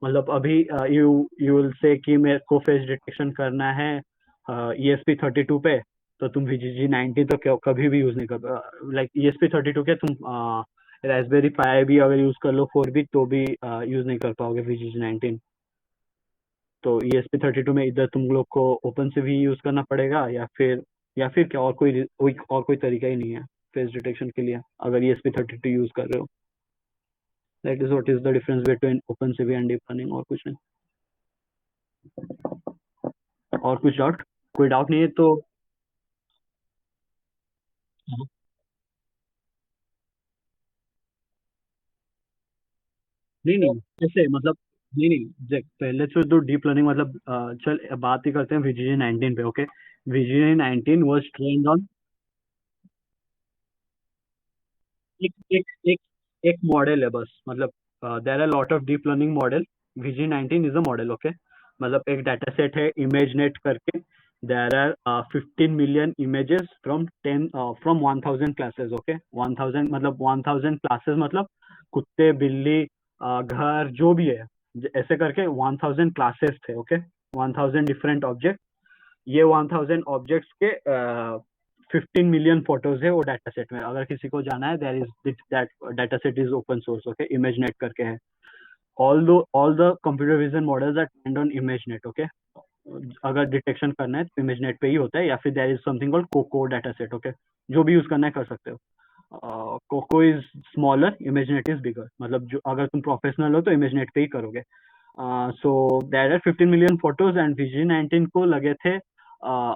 मतलब अभी यू विल से कि मेरे को फेस डिटेक्शन करना है ESP32 पे, तो तुम VGG19 तो कभी भी यूज नहीं कर, लाइक ESP32 के तुम रास्पबेरी पाई भी अगर यूज कर लो 4 बिट तो भी यूज नहीं कर पाओगे VGG19। तो ESP32 में इधर तुम लोग को ओपन से भी यूज करना पड़ेगा या फिर क्या और कोई तरीका ही नहीं है फेस डिटेक्शन के लिए अगर ESP32 यूज कर रहे हो। That is what is the difference between open से भी एंड डीप लर्निंग, और कुछ नहीं। और कुछ डाउट? कोई डाउट नहीं है तो हाँ। नहीं ऐसे मतलब नहीं देख, पहले तो डीप लर्निंग मतलब चल बात ही करते हैं VGG19 पे। Okay, VGG19 was trained on एक एक एक एक मॉडल है बस, मतलब there are lot of deep learning model. VG19 is a model. Okay, मतलब एक डाटा सेट है ImageNet करके। There are 15 million images from 1000 classes. Okay, 1000 मतलब 1000 क्लासेस मतलब कुत्ते बिल्ली घर जो भी है, ऐसे करके 1000 क्लासेस थे। Okay, 1000 different object. ये 1000 ऑब्जेक्ट्स के 15 मिलियन फोटोज है वो डाटा सेट में। अगर किसी को जाना है, that data set is open source. Okay, ImageNet करके है। all the computer vision models are trained on ImageNet। Okay, अगर डिटेक्शन करना है तो ImageNet पे ही होता है, या फिर there is something called COCO data set. Okay, जो भी यूज करना है कर सकते हो। COCO is smaller, ImageNet is bigger. मतलब जो अगर तुम प्रोफेशनल हो तो ImageNet पे ही करोगे। So there are 15 million photos and VG19 को लगे थे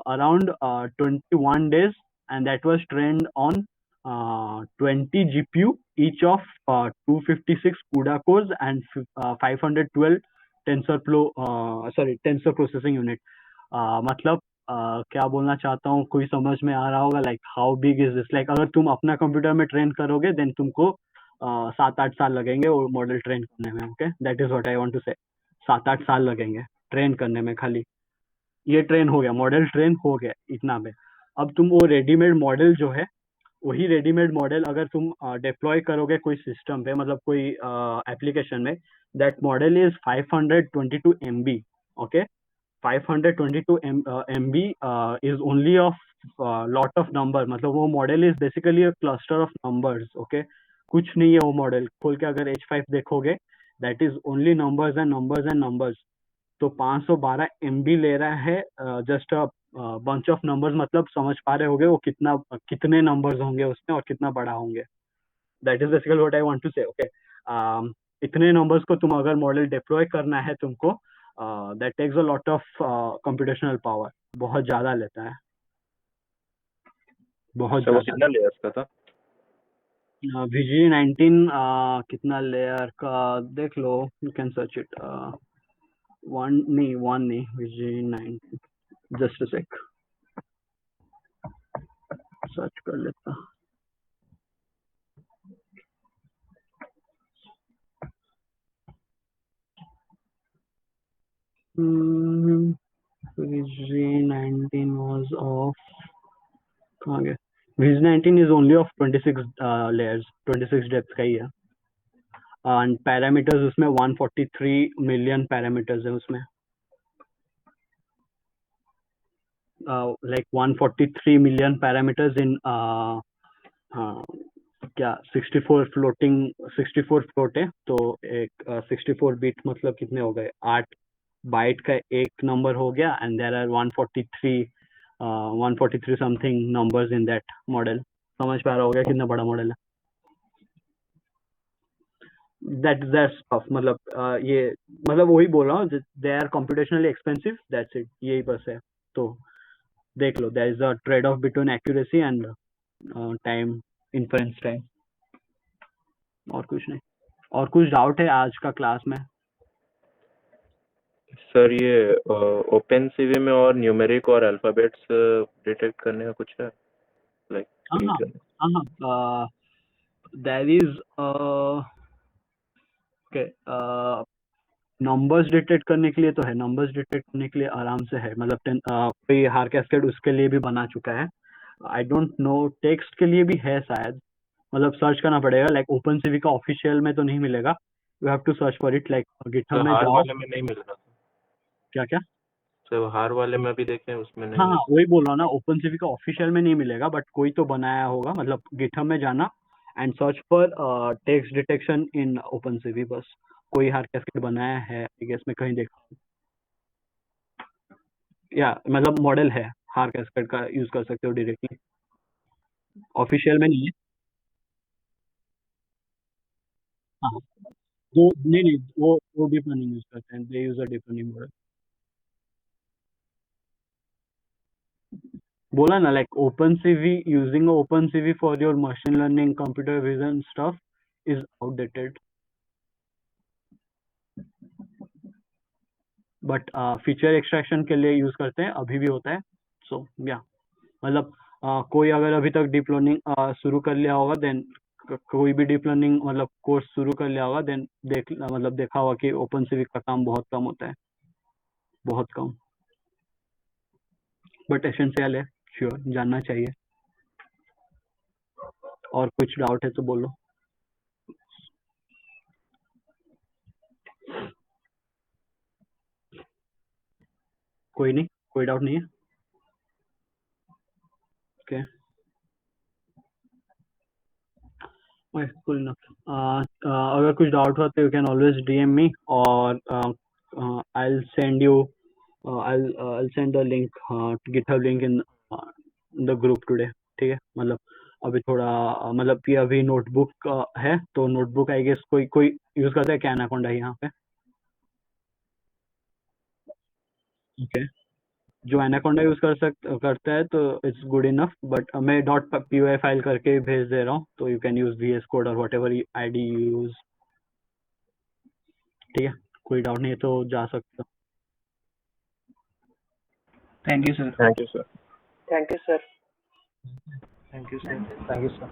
around 21 days, and that was trained on 20 GPU, each of 256 CUDA cores and 512 tensor processing unit। मतलब क्या बोलना चाहता हूँ, कोई समझ में आ रहा होगा? Like how big is this? Like अगर तुम अपना कंप्यूटर में ट्रेन करोगे देन तुमको 7-8 साल लगेंगे वो मॉडल ट्रेन करने में। Okay, that is what I want to say. 7-8 साल लगेंगे ट्रेन करने में खाली। ये ट्रेन हो गया, मॉडल ट्रेन हो गया इतना में। अब तुम वो रेडीमेड मॉडल जो है, वही रेडीमेड मॉडल अगर तुम डिप्लॉय करोगे कोई सिस्टम पे, मतलब कोई एप्लीकेशन में, that model is 522 MB। Okay, 522 MB is only of lot of number। मतलब वो model is basically a cluster of numbers. Okay, कुछ नहीं है वो मॉडल। खोल के अगर H5 देखोगे, that is only numbers and numbers and numbers. तो 512 MB ले रहा है just a bunch of numbers. मतलब समझ पा रहे होगे वो कितने नंबर्स होंगे उसमें और कितना बड़ा होंगे। That is basically what I want to say. Okay, इतने नंबर्स को तुम अगर मॉडल डिप्लॉय करना है तुमको, that takes a lot of computational power. बहुत ज्यादा लेता है, बहुत सर वो ज्यादा। कितना लेयर्स का था? VG19 कितना लेयर का देख लो, you can search it. One नहीं VG19, just a sec, search कर लेता। VG19 was of कहाँ गया? VG19 is only of 26 layers, 26 depth का ही है। एंड पैरामीटर्स उसमें 143 मिलियन पैरामीटर्स है उसमें। लाइक 143 मिलियन पैरामीटर्स इन क्या 64 फ्लोट है। तो एक 64 बिट मतलब कितने हो गए? 8 बाइट का एक नंबर हो गया, and there are 143 something numbers in that model. समझ पा रहा होगा कितना बड़ा मॉडल है? That's tough. मतलब ये मतलब वही बोल रहा हूँ, they are computationally expensive, that's it, यही बस है। तो देख लो, there is a trade off between accuracy and time, inference time, और कुछ नहीं। और कुछ डाउट है आज का क्लास में? सर ये ओपन सीवी में और न्यूमेरिक और अल्फाबेट्स डिटेक्ट करने का कुछ है, लाइक हाँ रीजन? हाँ, there is okay, numbers detect करने के लिए तो है, नंबर्स डिटेक्ट करने के लिए आराम से है। मतलब कोई हार कैस्केड उसके लिए भी बना चुका है। आई डोंट नो, टेक्स्ट के लिए भी है शायद, मतलब सर्च करना पड़ेगा। लाइक ओपन सीवी का ऑफिशियल में तो नहीं मिलेगा, you have to search for it. Like GitHub search में हार जाओ। वाले में नहीं मिल रहा था। क्या क्या? से वो हार वाले में भी देखे उसमें नहीं हाँ है। वही बोल रहा हूँ ना, ओपनसीवी का ऑफिशियल में नहीं मिलेगा, बट कोई तो बनाया होगा, मतलब गिटहब में जाना and search for text detection in OpenCV, बस कोई हार कैस्केड बनाया है आई गेस में कहीं देखा, या मतलब मॉडल है हार कैस्केड का, यूज कर सकते हो डायरेक्टली, ऑफिशियल में नहीं है। हाँ जो नहीं नहीं वो डीप लर्निंग यूज करते हैं, they use a deep learning model. बोला ना, like OpenCV, using a OpenCV for your machine learning, computer vision stuff is outdated. But feature extraction के लिए यूज करते हैं, अभी भी होता है। सो या मतलब कोई अगर अभी तक डीप लर्निंग शुरू कर लिया होगा, देन कोई भी डीप लर्निंग मतलब कोर्स शुरू कर लिया होगा, देन मतलब देखा होगा कि OpenCV का काम बहुत कम होता है, बहुत कम, बट एसेंशियल है, श्योर जानना चाहिए। और कुछ डाउट है तो बोलो। कोई नहीं, कोई डाउट नहीं है। Okay cool enough. अगर कुछ डाउट हो तो यू कैन ऑलवेज DM मी, और I'll send you I'll send the link, GitHub link in the group today, ठीक है। मतलब अभी थोड़ा मतलब कि अभी नोटबुक है, तो नोटबुक आई गेस कोई कोई यूज करता है क्या एनाकोंडा यहाँ पे? ओके जो एनाकोंडा यूज करता है तो इट्स गुड इनफ, बट मैं .py फाइल करके भेज दे रहा हूँ, तो you can use VS code और whatever ID you use, ठीक है। कोई डाउट नहीं है तो जा सकते हो। Thank you sir. Thank you sir. Thank you, sir. Thank you sir. Thank you sir.